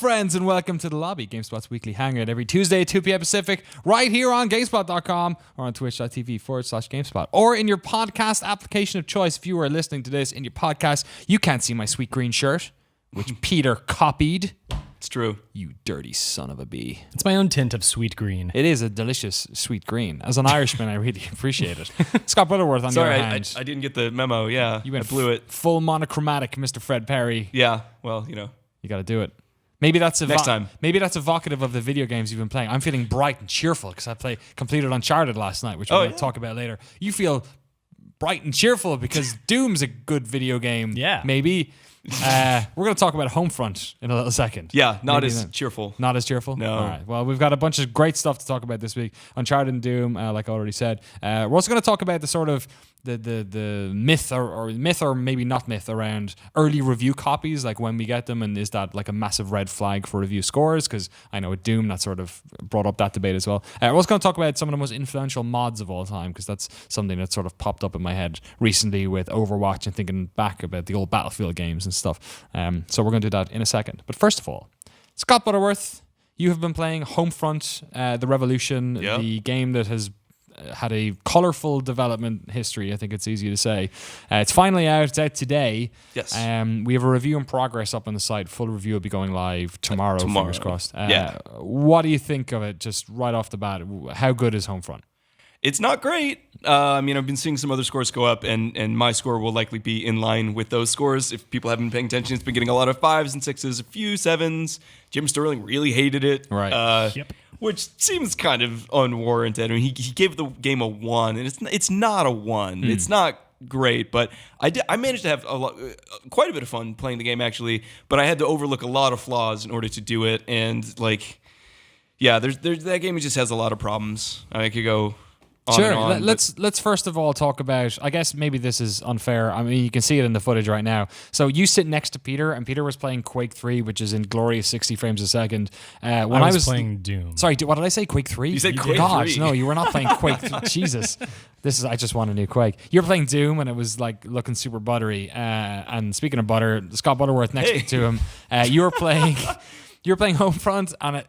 friends, and welcome to The Lobby, GameSpot's weekly hangout every Tuesday at 2 p.m. Pacific, right here on Gamespot.com or on twitch.tv/GameSpot. Or in your podcast application of choice. If you are listening to this in your podcast, you can't see my sweet green shirt, which Peter copied. It's true. You dirty son of a bee. It's my own tint of sweet green. It is a delicious sweet green. As an Irishman, I really appreciate it. Scott Butterworth on the other hand. I didn't get the memo. Yeah, You went I blew it. full monochromatic, Mr. Fred Perry. Yeah, well, you know. You got to do it. Maybe that's Next time. Maybe that's evocative of the video games you've been playing. I'm feeling bright and cheerful because I completed Uncharted last night, which we're going to talk about later. You feel bright and cheerful because Doom's a good video game. Yeah. Maybe. We're going to talk about Homefront in a little second. Yeah, not Maybe as then. cheerful. Not as cheerful? No. All right. Well, we've got a bunch of great stuff to talk about this week. Uncharted and Doom, like I already said. We're also going to talk about the sort of the myth or myth or maybe not myth around early review copies, like when we get them, and is that like a massive red flag for review scores? Because I know with Doom that sort of brought up that debate as well. We're also going to talk about some of the most influential mods of all time, because that's something that sort of popped up in my head recently with Overwatch and thinking back about the old Battlefield games and stuff. So we're going to do that in a second. But first of all, Scott Butterworth, you have been playing Homefront the Revolution, the game that has had a colorful development history, I think it's easy to say. It's finally out. It's out today. Yes. We have a review in progress up on the site. Full review will be going live tomorrow. Fingers crossed. What do you think of it just right off the bat? How good is Homefront? It's not great. I mean, I've been seeing some other scores go up, and my score will likely be in line with those scores. If people haven't been paying attention, it's been getting a lot of 5s and 6s, a few 7s. Jim Sterling really hated it. Right. Which seems kind of unwarranted. I mean, he gave the game a 1, and it's not a 1. It's not great, but I managed to have quite a bit of fun playing the game, actually, but I had to overlook a lot of flaws in order to do it, and, like, yeah, there's that game just has a lot of problems. I could go... Sure. Let's first of all talk about, I guess maybe this is unfair. I mean, you can see it in the footage right now. So you sit next to Peter, and Peter was playing Quake 3, which is in glorious 60 frames a second. When I was playing Doom. Sorry, what did I say? Quake 3? You said Quake 3. Gosh, no, you were not playing Quake 3. Jesus. I just want a new Quake. You were playing Doom, and it was like looking super buttery. And speaking of butter, Scott Butterworth next to him, you were playing... You were playing Homefront, and it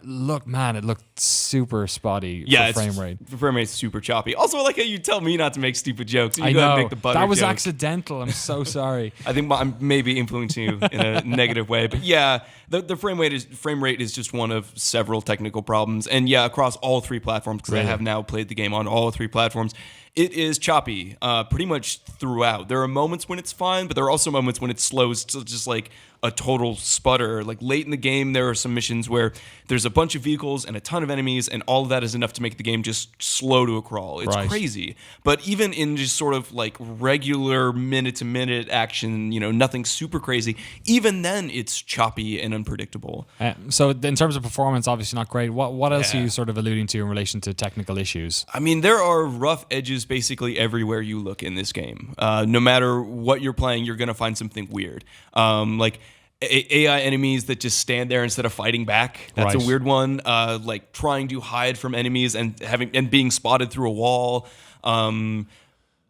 looked super spotty for frame rate. The frame rate's super choppy. Also, I like how you tell me not to make stupid jokes. You I go ahead know. and make the butter that was joke. accidental. I'm so sorry. I think I'm maybe influencing you in a negative way. But yeah, the frame rate is just one of several technical problems. And yeah, across all 3 platforms, because I have now played the game on all 3 platforms, it is choppy pretty much throughout. There are moments when it's fine, but there are also moments when it slows to just like a total sputter. Like late in the game, there are some missions where there's a bunch of vehicles and a ton of enemies, and all of that is enough to make the game just slow to a crawl. It's crazy. But even in just sort of like regular minute-to-minute action, nothing super crazy, even then it's choppy and unpredictable. So in terms of performance, obviously not great. What else are you sort of alluding to in relation to technical issues? I mean, there are rough edges basically everywhere you look in this game. No matter what you're playing, you're going to find something weird. Like AI enemies that just stand there instead of fighting back. That's a weird one. Like trying to hide from enemies and being spotted through a wall.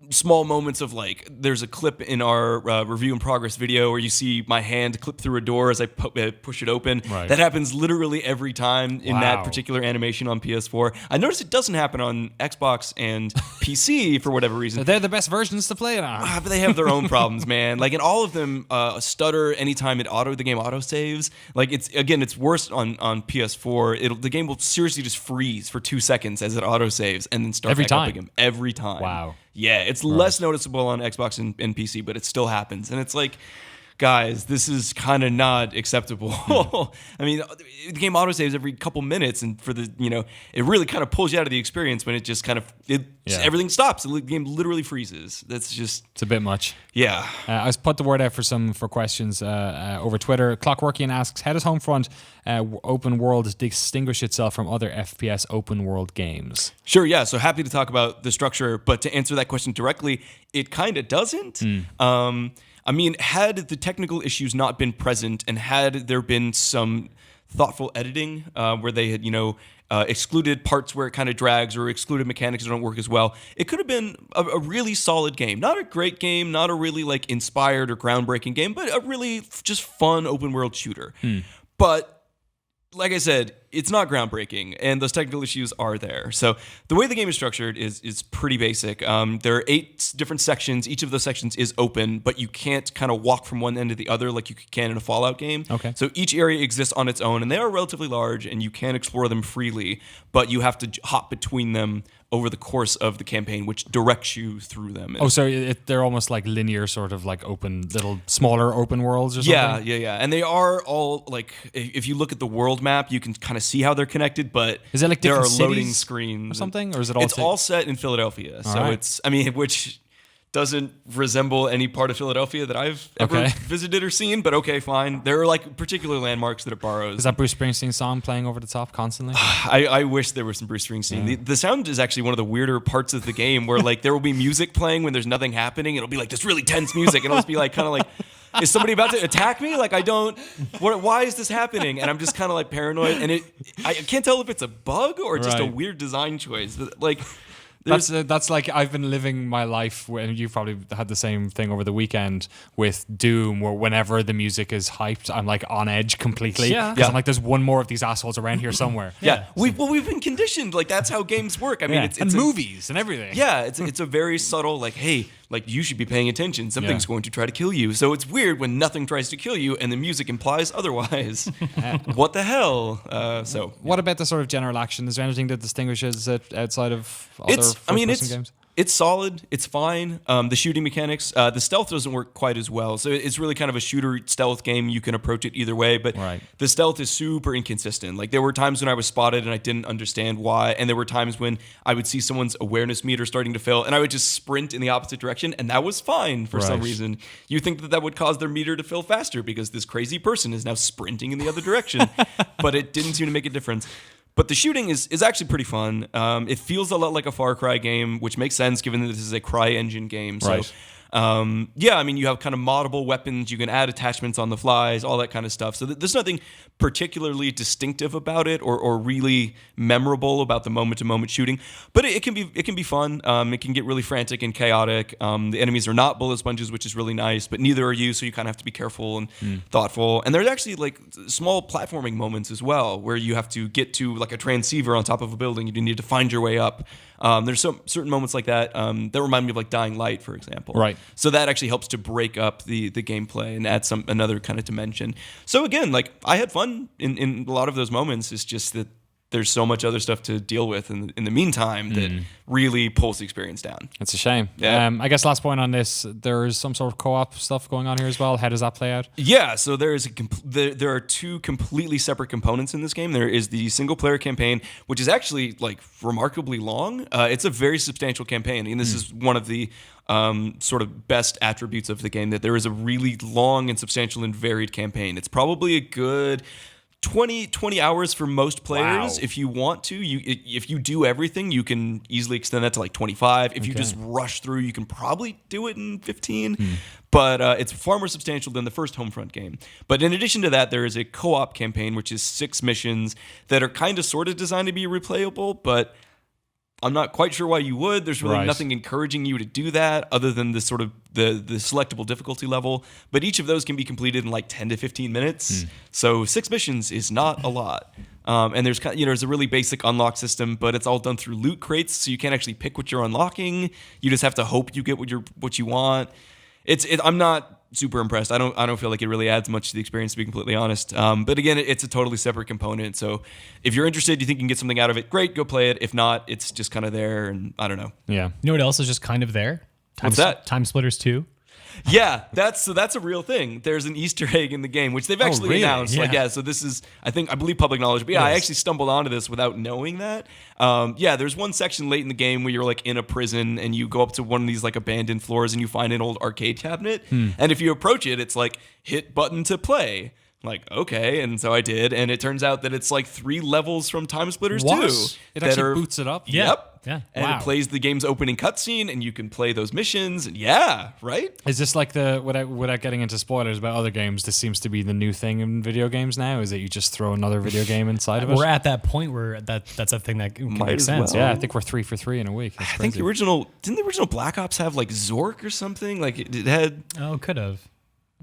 Small moments of like, there's a clip in our review in progress video where you see my hand clip through a door as I push it open. Right. That happens literally every time in that particular animation on PS4. I noticed it doesn't happen on Xbox and PC for whatever reason. So they're the best versions to play it on. But they have their own problems, man. Like, and all of them stutter anytime the game auto saves. Like, it's worse on PS4. The game will seriously just freeze for 2 seconds as it auto saves and then start back up again every time. Wow. Yeah, it's less noticeable on Xbox and PC, but it still happens. And it's like, guys, this is kind of not acceptable. I mean, the game autosaves every couple minutes, and for the, it really kind of pulls you out of the experience when it just kind of, everything stops. The game literally freezes. That's just... It's a bit much. Yeah. I was put the word out for questions over Twitter. Clockworkian asks, how does Homefront open world distinguish itself from other FPS open world games? Sure, yeah. So happy to talk about the structure, but to answer that question directly, it kind of doesn't. I mean, had the technical issues not been present, and had there been some thoughtful editing where they had, excluded parts where it kind of drags or excluded mechanics that don't work as well, it could have been a really solid game. Not a great game, not a really like inspired or groundbreaking game, but a really just fun open world shooter. But like I said, it's not groundbreaking, and those technical issues are there. So the way the game is structured is pretty basic. There are 8 different sections. Each of those sections is open, but you can't kind of walk from one end to the other like you can in a Fallout game. Okay. So each area exists on its own, and they are relatively large, and you can explore them freely, but you have to hop between them over the course of the campaign, which directs you through them. Oh, so they're almost like linear, sort of like open, little smaller open worlds or something? Yeah. And they are all, like, if you look at the world map, you can kind of see how they're connected, but is it like there are different loading cities screens or something? Or is it all... It's all set in Philadelphia. So right. it's, I mean, which doesn't resemble any part of Philadelphia that I've ever visited or seen, but okay, fine. There are like particular landmarks that it borrows. Is that Bruce Springsteen song playing over the top constantly? I wish there was some Bruce Springsteen. Yeah. The sound is actually one of the weirder parts of the game where like there will be music playing when there's nothing happening. It'll be like this really tense music, and it'll just be like kind of like, is somebody about to attack me? Like why is this happening? And I'm just kind of like paranoid, and I can't tell if it's a bug or just a weird design choice. Like, that's like I've been living my life, and you've probably had the same thing over the weekend with Doom, where whenever the music is hyped, I'm like on edge completely. Because I'm like, there's one more of these assholes around here somewhere. We've been conditioned. Like that's how games work. I mean, it's movies and everything. Yeah, it's a very subtle, like, hey, like you should be paying attention. Something's going to try to kill you. So it's weird when nothing tries to kill you and the music implies otherwise. What the hell? What about the sort of general action? Is there anything that distinguishes it outside of other first-person games? It's solid. It's fine. The shooting mechanics, the stealth doesn't work quite as well. So it's really kind of a shooter stealth game. You can approach it either way, but the stealth is super inconsistent. Like there were times when I was spotted and I didn't understand why, and there were times when I would see someone's awareness meter starting to fail, and I would just sprint in the opposite direction, and that was fine for some reason. You think that would cause their meter to fill faster because this crazy person is now sprinting in the other direction, but it didn't seem to make a difference. But the shooting is actually pretty fun. It feels a lot like a Far Cry game, which makes sense given that this is a CryEngine game. So, I mean, you have kind of moddable weapons. You can add attachments on the flies, all that kind of stuff. So there's nothing particularly distinctive about it or really memorable about the moment-to-moment shooting. But it can be fun. It can get really frantic and chaotic. The enemies are not bullet sponges, which is really nice, but neither are you, so you kind of have to be careful and thoughtful. And there's actually like small platforming moments as well, where you have to get to like a transceiver on top of a building. You need to find your way up. There's certain moments like that that remind me of like Dying Light, for example. Right. So that actually helps to break up the gameplay and add another kind of dimension. So again, like I had fun in a lot of those moments. It's just that there's so much other stuff to deal with in the meantime that really pulls the experience down. It's a shame. Yeah. I guess last point on this, there's some sort of co-op stuff going on here as well. How does that play out? Yeah, so there are 2 completely separate components in this game. There is the single player campaign, which is actually like remarkably long. It's a very substantial campaign, and this is one of the sort of best attributes of the game, that there is a really long and substantial and varied campaign. It's probably a good 20 hours for most players. If you want to. If you do everything, you can easily extend that to like 25. If you just rush through, you can probably do it in 15. But it's far more substantial than the first Homefront game. But in addition to that, there is a co-op campaign, which is 6 missions that are kind of sort of designed to be replayable, but I'm not quite sure why you would. There's really nothing encouraging you to do that other than the sort of the selectable difficulty level. But each of those can be completed in like 10 to 15 minutes. So 6 missions is not a lot. And there's there's a really basic unlock system, but it's all done through loot crates, so you can't actually pick what you're unlocking. You just have to hope you get what you want. I'm not super impressed. I don't feel like it really adds much to the experience, to be completely honest. But again, it's a totally separate component. So if you're interested, you think you can get something out of it, great, go play it. If not, it's just kind of there, and I don't know. Yeah. You know what else is just kind of there? What's that? Time Splitters 2. Yeah, that's a real thing. There's an Easter egg in the game, which they've actually announced. Yeah. So this is, I believe public knowledge. But yeah, I actually stumbled onto this without knowing that. There's one section late in the game where you're like in a prison and you go up to one of these like abandoned floors and you find an old arcade cabinet. And if you approach it, it's like hit button to play. Like, okay, and so I did, and it turns out that it's like 3 levels from Time Splitters 2. It actually boots it up? Yep. Yeah. And it plays the game's opening cutscene, and you can play those missions. And yeah, right? Is this like without getting into spoilers about other games, this seems to be the new thing in video games now, is that you just throw another video game inside of it? We're at that point where that's a thing that can make sense. Yeah, I think we're 3 for 3 in a week. I think didn't the original Black Ops have like Zork or something? Like it had... Oh, could have.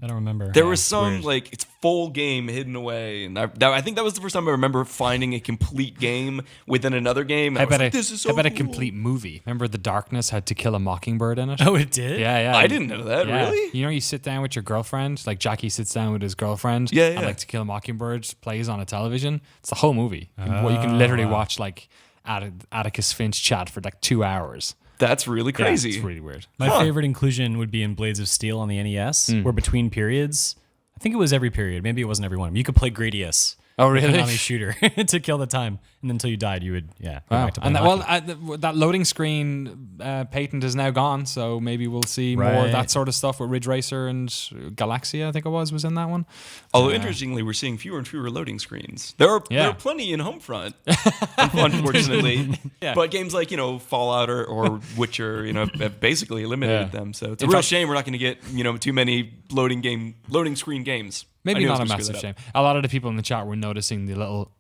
I don't remember. There was some like it's full game hidden away, and I think that was the first time I remember finding a complete game within another game. How about, this is so a cool. complete movie? Remember The Darkness had To Kill a Mockingbird in it? Oh, it did? Yeah. I didn't know that. Yeah. Really? You know, you sit down with your girlfriend, like Jackie sits down with his girlfriend, Yeah, and yeah. like To Kill a Mockingbird plays on a television. It's the whole movie. You can literally watch like Atticus Finch chat for like 2 hours. That's really Yeah, crazy. it's really weird. My favorite inclusion would be in Blades of Steel on the NES, where between periods, I think it was every period, maybe it wasn't every one, you could play Gradius. Oh, really? On a shooter to kill the time. And until you died, you would, go Wow. back to And playing that, hockey. that loading screen patent is now gone, so maybe we'll see more of Right. that sort of stuff with Ridge Racer and Galaxia, I think it was in that one. Although interestingly, we're seeing fewer and fewer loading screens. There are plenty in Homefront, unfortunately. Yeah. But games like Fallout or Witcher, have basically eliminated them. So it's a real shame we're not going to get too many loading screen games. Maybe I knew I not a was gonna massive screw that shame. A lot of the people in the chat were noticing the little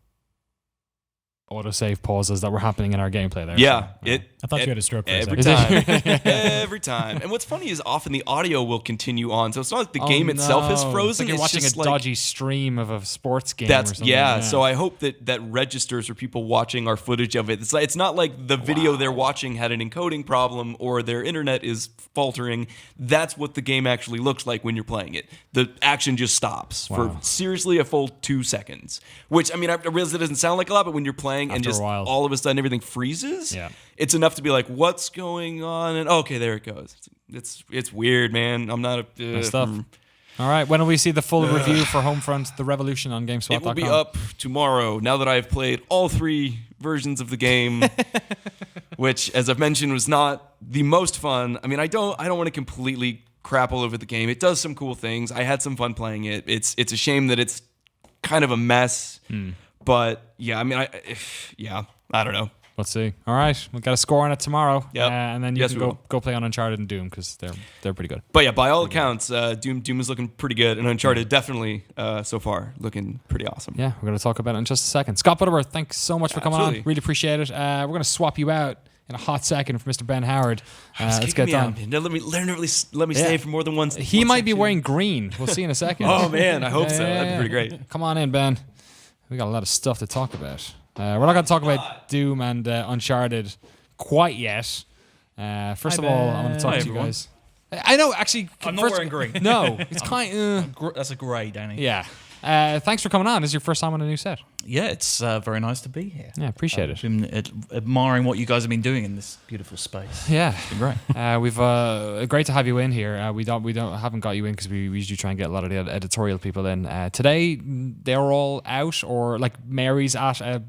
autosave pauses that were happening in our gameplay there. Yeah, so, I thought you had a stroke for a every second. time. Every time. And what's funny is often the audio will continue on, so it's not like the game itself is frozen. It's like you're watching just a dodgy stream of a sports game. That's or something. yeah. So I hope that registers for people watching our footage of it. It's not like the video they're watching had an encoding problem or their internet is faltering. That's what the game actually looks like when you're playing it. The action just stops for seriously a full 2 seconds. Which I realize it doesn't sound like a lot, but when you're playing and After a just while. all of a sudden everything freezes, Yeah. it's enough to be like, what's going on? And okay, there it goes. It's weird, man. I'm not a stuff. All right, when will we see the full review for Homefront the Revolution on Gamespot.com? It will be up tomorrow, now that I've played all 3 versions of the game, which, as I've mentioned, was not the most fun. I don't want to completely crap all over the game. It does some cool things. I had some fun playing it. It's a shame that it's kind of a mess, but yeah, I don't know. Let's see. All right, we'll get a score on it tomorrow. Yep. And then you Yes, can we will. go play on Uncharted and Doom because they're pretty good. But yeah, by all accounts, Doom is looking pretty good, and Uncharted definitely so far looking pretty awesome. Yeah, we're going to talk about it in just a second. Scott Butterworth, thanks so much for coming Absolutely. on. Really appreciate it. We're going to swap you out in a hot second for Mr. Ben Howard. Let's get done. Now, let me stay for more than once. He might be wearing green. We'll see in a second. Oh man, I hope so. That'd be pretty great. Come on in, Ben. We got a lot of stuff to talk about. We're not going to talk about Doom and Uncharted quite yet. First of all, I want to talk to you everyone. guys. I know, actually. I'm not wearing green. No, it's kind of. That's a grey, Danny. Yeah. Thanks for coming on. This is your first time on a new set. Yeah, it's very nice to be here. Yeah, appreciate it. I've been admiring what you guys have been doing in this beautiful space. Yeah, It's been great. we've great to have you in here. We haven't got you in because we usually try and get a lot of the editorial people in. Today they're all out, or like Mary's at a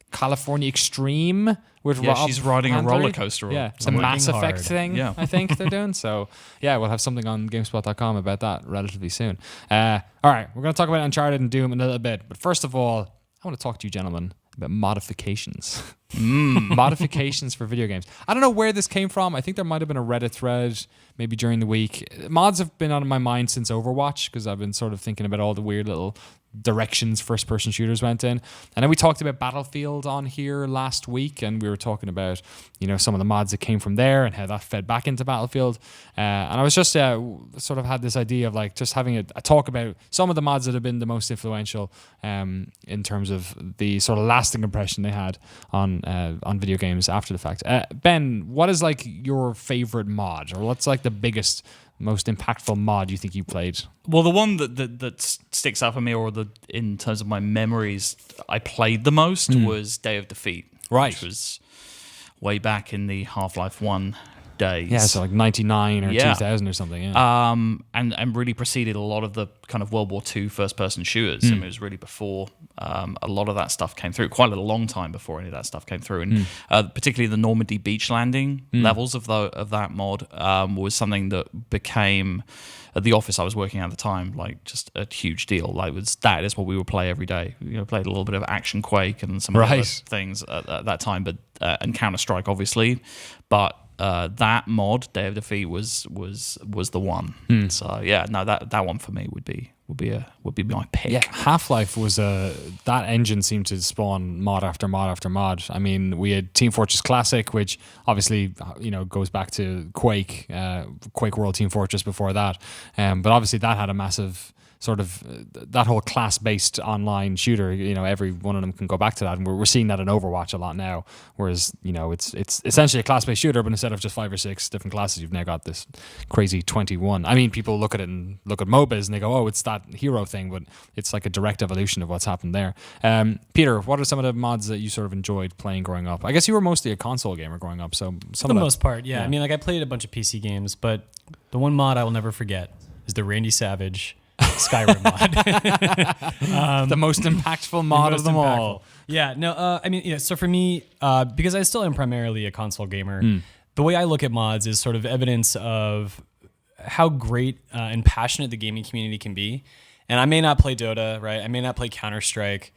California Extreme with Yeah, Rob she's riding a Handley. roller coaster. Yeah, it's a I'm working Mass Effect hard. thing. Yeah. I think they're doing. So yeah, we'll have something on Gamespot.com about that relatively soon. All right, we're going to talk about Uncharted and Doom in a little bit, but first of all, I want to talk to you gentlemen about modifications. Modifications for video games. I don't know where this came from. I think there might have been a Reddit thread maybe during the week. Mods have been on my mind since Overwatch because I've been sort of thinking about all the weird little directions first-person shooters went in. And then we talked about Battlefield on here last week, and we were talking about some of the mods that came from there and how that fed back into Battlefield. And I was just sort of had this idea of like just having a talk about some of the mods that have been the most influential in terms of the sort of lasting impression they had on video games after the fact. Ben, what is like your favorite mod, or what's like the biggest, most impactful mod you think you played? Well, the one that sticks out for me, or in terms of my memories, I played the most was Day of Defeat. Right. Which was way back in the Half-Life 1 days. Yeah, so like 99 or Yeah. 2000 or something. Yeah. And really preceded a lot of the kind of World War II first-person shooters. I mean, it was really before a lot of that stuff came through, quite a long time before any of that stuff came through. And particularly the Normandy beach landing levels of that mod was something that became, at the office I was working at the time, like just a huge deal. Like that is what we would play every day. Played a little bit of Action Quake and some other things at that time, but and Counter-Strike, obviously. But that mod, Day of Defeat, was the one. So yeah, no, that one for me would be my pick. Yeah, Half-Life was that engine seemed to spawn mod after mod after mod. I mean, we had Team Fortress Classic, which obviously goes back to Quake World Team Fortress before that, but obviously that had a massive sort of that whole class-based online shooter. Every one of them can go back to that, and we're seeing that in Overwatch a lot now. Whereas it's essentially a class-based shooter, but instead of just 5 or 6 different classes, you've now got this crazy 21. I mean, people look at it and look at MOBAs and they go, "Oh, it's that hero thing," but it's like a direct evolution of what's happened there. Peter, what are some of the mods that you sort of enjoyed playing growing up? I guess you were mostly a console gamer growing up, so for the most part, yeah. I mean, like I played a bunch of PC games, but the one mod I will never forget is the Randy Savage Skyrim mod. The most impactful mod of them all. Yeah, no, I mean, yeah, so for me, because I still am primarily a console gamer, the way I look at mods is sort of evidence of how great and passionate the gaming community can be. And I may not play Dota, right? I may not play Counter-Strike,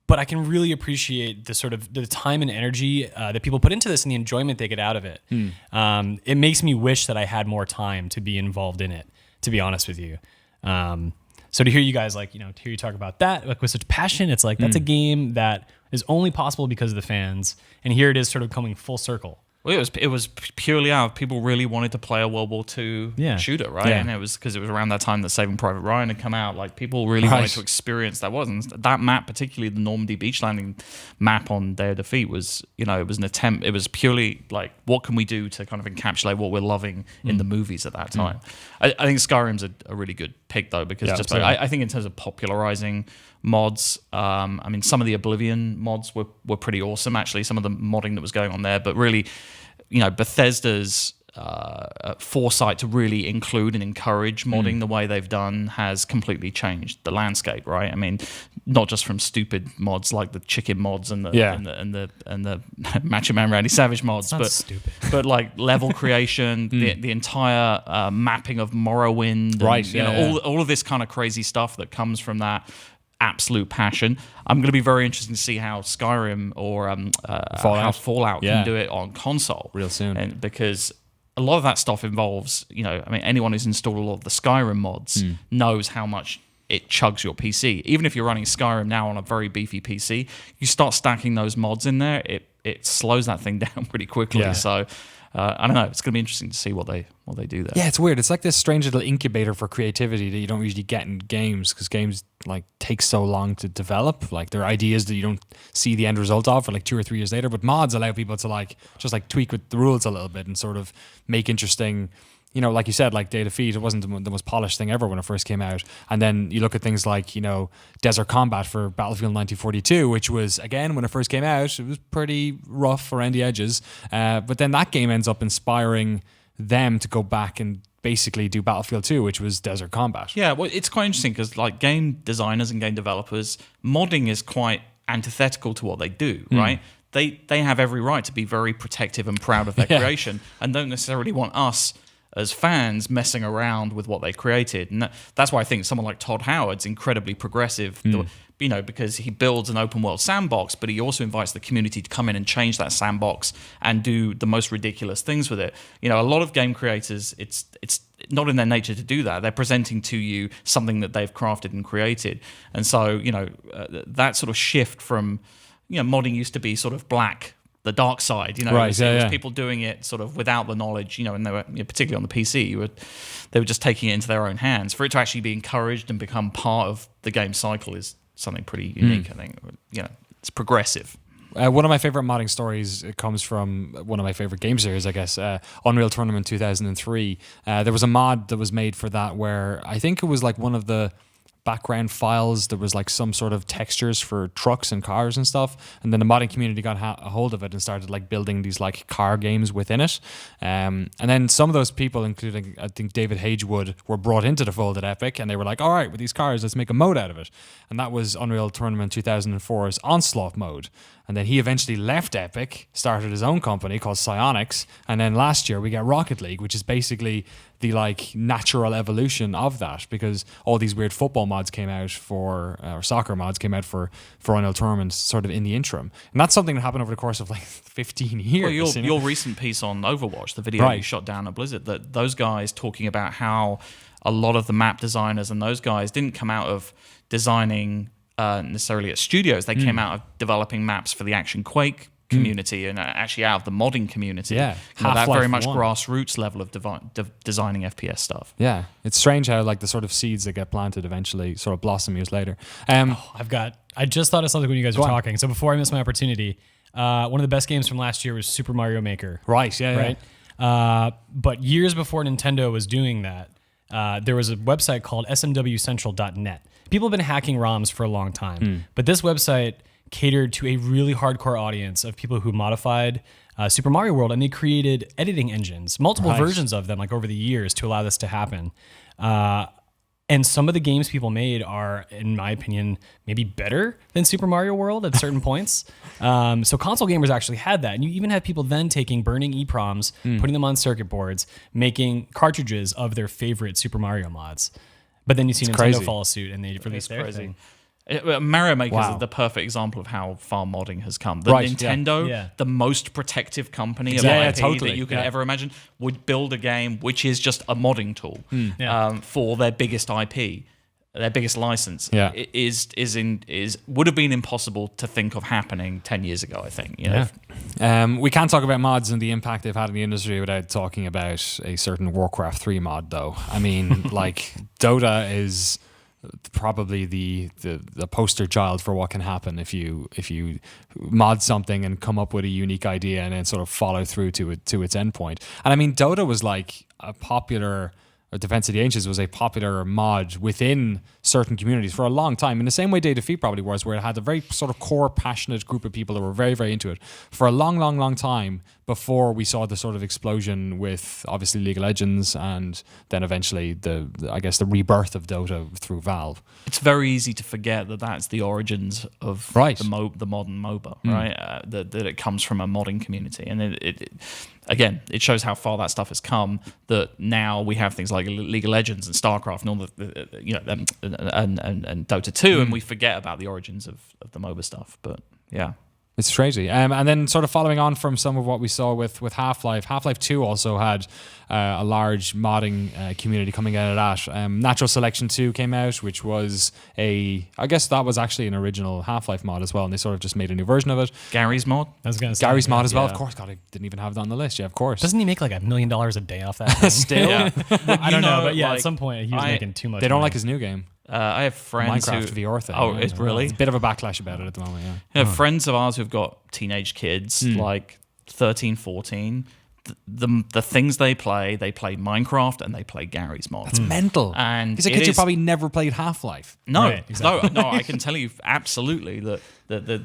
but I can really appreciate the sort of the time and energy that people put into this and the enjoyment they get out of it. It makes me wish that I had more time to be involved in it, to be honest with you. So to hear you guys to hear you talk about that with such passion, it's like that's a game that is only possible because of the fans, and here it is sort of coming full circle. Well, it was purely out of people really wanted to play a World War II shooter, right? Yeah. And it was because it was around that time that Saving Private Ryan had come out. Like people really wanted to experience that. Wasn't that map, particularly the Normandy beach landing map on Day of Defeat, was it was an attempt. It was purely like, what can we do to kind of encapsulate what we're loving in the movies at that time? I think Skyrim's a really good pick though, because I think in terms of popularizing mods, I mean, some of the Oblivion mods were pretty awesome, actually, some of the modding that was going on there, but really, Bethesda's foresight to really include and encourage modding the way they've done has completely changed the landscape, right? I mean, not just from stupid mods like the chicken mods and the Macho Man Randy Savage mods, but like level creation, the entire mapping of Morrowind, and, all of this kind of crazy stuff that comes from that absolute passion. I'm going to be very interested to see how Skyrim or how Fallout can do it on console real soon, and because a lot of that stuff involves, anyone who's installed a lot of the Skyrim mods knows how much it chugs your PC. Even if you're running Skyrim now on a very beefy PC, you start stacking those mods in there, it slows that thing down pretty quickly. Yeah. So I don't know. It's going to be interesting to see what they do there. Yeah, it's weird. It's like this strange little incubator for creativity that you don't usually get in games, because games take so long to develop. Like, there are ideas that you don't see the end result of for 2 or 3 years later. But mods allow people to just tweak with the rules a little bit and sort of make interesting. Like you said, Day of Defeat, it wasn't the most polished thing ever when it first came out. And then you look at things like, Desert Combat for Battlefield 1942, which was, again, when it first came out, it was pretty rough around the edges. But then that game ends up inspiring them to go back and basically do Battlefield 2, which was Desert Combat. Yeah, well, it's quite interesting because game designers and game developers, modding is quite antithetical to what they do, right? They have every right to be very protective and proud of their creation and don't necessarily want us as fans messing around with what they created. And that's why I think someone like Todd Howard's incredibly progressive, because he builds an open world sandbox, but he also invites the community to come in and change that sandbox and do the most ridiculous things with it. A lot of game creators, it's not in their nature to do that. They're presenting to you something that they've crafted and created. And so, that sort of shift from, modding used to be sort of the dark side, it was people doing it sort of without the knowledge, and they were, particularly on the PC, they were just taking it into their own hands. For it to actually be encouraged and become part of the game cycle is something pretty unique, I think. It's progressive. One of my favorite modding stories comes from one of my favorite game series, I guess, Unreal Tournament 2003. There was a mod that was made for that where I think it was one of the background files, there was some sort of textures for trucks and cars and stuff, and then the modding community got a hold of it and started building these car games within it, and then some of those people, including I think David Hagewood, were brought into the fold at Epic, and they were like, all right, with these cars, let's make a mode out of it, and that was Unreal Tournament 2004's Onslaught mode. And then he eventually left Epic, started his own company called Psyonix, and then last year we got Rocket League, which is basically the like natural evolution of that, because all these weird football mods came out for, or soccer mods came out for Unreal Tournament sort of in the interim. And that's something that happened over the course of like 15 years. Well, your recent piece on Overwatch, the video Right. you shot down at Blizzard, that those guys talking about how a lot of the map designers and those guys didn't come out of designing necessarily at studios. They came out of developing maps for the Action Quake community and actually out of the modding community. Yeah. You know, that very much 1. grassroots level of designing FPS stuff. Yeah, it's strange how like the sort of seeds that get planted eventually sort of blossom years later. I just thought of something when you guys were talking. So before I miss my opportunity, one of the best games from last year was Super Mario Maker. Right, yeah, Right. But years before Nintendo was doing that, there was a website called smwcentral.net. People have been hacking ROMs for a long time, but this website catered to a really hardcore audience of people who modified Super Mario World, and they created editing engines, multiple versions of them, like over the years, to allow this to happen. And some of the games people made are, in my opinion, maybe better than Super Mario World at certain points. So console gamers actually had that. And you even have people then taking burning EEPROMs, putting them on circuit boards, making cartridges of their favorite Super Mario mods. But then you see Nintendo crazy. follow suit and they release their crazy. thing. Mario Maker Wow. is the perfect example of how far modding has come. The Right, Nintendo, yeah. the most protective company Exactly. of IP Yeah, totally. that you could Yeah. ever imagine, would build a game which is just a modding tool Yeah. for their biggest IP, their biggest license. Yeah. Would have been impossible to think of happening 10 years ago. I think. You know? We can't talk about mods and the impact they've had in the industry without talking about a certain Warcraft 3 mod, though. I mean, like Dota is probably the poster child for what can happen if you mod something and come up with a unique idea and then sort of follow through to its endpoint. And I mean, Dota was like a popular. Defense of the Ancients was a popular mod within certain communities for a long time, in the same way Day of Defeat probably was, where it had a very sort of core, passionate group of people that were very, very into it for a long, long, long time before we saw the sort of explosion with obviously League of Legends and then eventually the rebirth of Dota through Valve. It's very easy to forget that that's the origins of Right. the modern MOBA, right? That it comes from a modding community, and it again, it shows how far that stuff has come. That now we have things like League of Legends and StarCraft and all and Dota 2, and we forget about the origins of the MOBA stuff. But yeah. It's crazy. And then sort of following on from some of what we saw with Half-Life, Half-Life 2 also had a large modding community coming out of that. Natural Selection 2 came out, which was I guess that was actually an original Half-Life mod as well, and they sort of just made a new version of it. Gary's mod. I was gonna say, Gary's mod as well, Yeah. of course. God, I didn't even have that on the list. Yeah, of course. Doesn't he make like $1 million a day off that thing? Still, Yeah. I don't know, know, but yeah, like, at some point he was making too much they don't money. like his new game. I have friends Minecraft who VR thing. Oh, yeah. it's really? It's a bit of a backlash about it at the moment, yeah. Yeah, friends of ours who've got teenage kids, like 13, 14. The things they play Minecraft and they play Gary's mod. It's mental. And these are it kids who is- probably never played Half-Life. No, Right, exactly. no, I can tell you absolutely that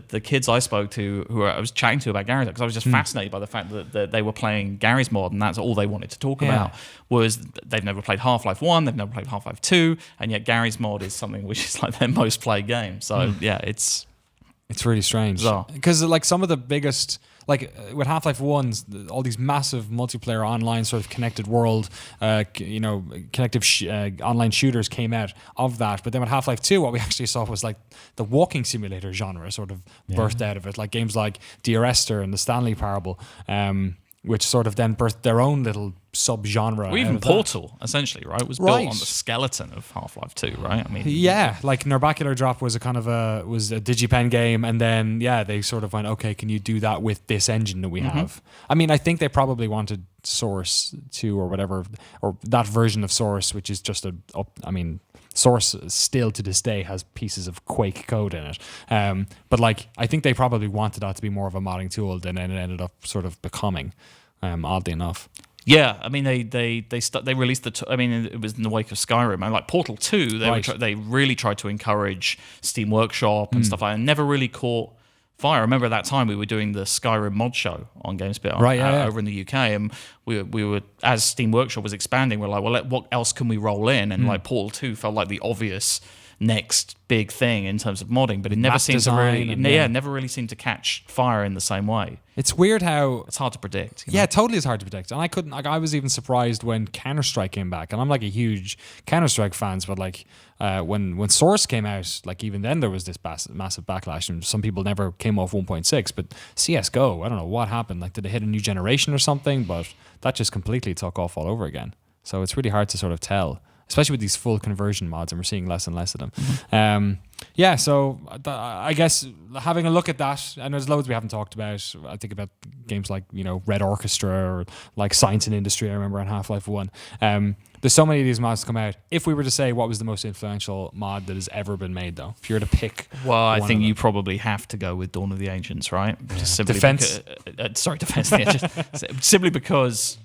the kids I spoke to, who I was chatting to about Gary's, because I was just fascinated by the fact that they were playing Gary's mod, and that's all they wanted to talk about. Was they've never played Half-Life 1, they've never played Half-Life 2, and yet Gary's mod is something which is like their most played game. So yeah, it's really strange. Bizarre. Because like some of the biggest, like with Half-Life 1's, all these massive multiplayer online sort of connected world, connective online shooters came out of that. But then with Half-Life 2, what we actually saw was like the walking simulator genre sort of birthed out of it. Like games like Dear Esther and the Stanley Parable, which sort of then birthed their own little sub-genre. or even Portal, essentially, right? Was built on the skeleton of Half-Life 2, right? I mean, Yeah, like Narbacular Drop was a Digipen game, and then they sort of went, okay, can you do that with this engine that we have? I mean, I think they probably wanted Source 2 or whatever, or that version of Source, which is just Source still to this day has pieces of Quake code in it. But like, I think they probably wanted that to be more of a modding tool than it ended up sort of becoming, oddly enough. yeah, I mean they released it was in the wake of Skyrim, and like Portal 2, they really tried to encourage Steam Workshop and stuff like that, and never really caught fire. I remember at that time we were doing the Skyrim mod show on Gamespot over in the UK, and we were, as Steam Workshop was expanding, we're like, well, what else can we roll in? And like Portal 2 felt like the obvious next big thing in terms of modding, but it never Map seems to design really, and, never really seemed to catch fire in the same way. It's weird how It's hard to predict. you Yeah, know? totally is hard to predict. And I couldn't, like, I was even surprised when Counter-Strike came back. And I'm like a huge Counter-Strike fan, but like when Source came out, like even then there was this massive backlash and some people never came off 1.6. But CSGO, I don't know what happened. Like, did they hit a new generation or something? But that just completely took off all over again. So it's really hard to sort of tell, especially with these full conversion mods, and we're seeing less and less of them. Yeah, so I guess having a look at that, and there's loads we haven't talked about. I think about games like, Red Orchestra or like Science and Industry, I remember on Half-Life 1. There's so many of these mods to come out. If we were to say what was the most influential mod that has ever been made, though, if you were to pick Well, I one think of you them. probably have to go with Dawn of the Ancients, right? Just simply Defense. Defense. Yeah, just simply because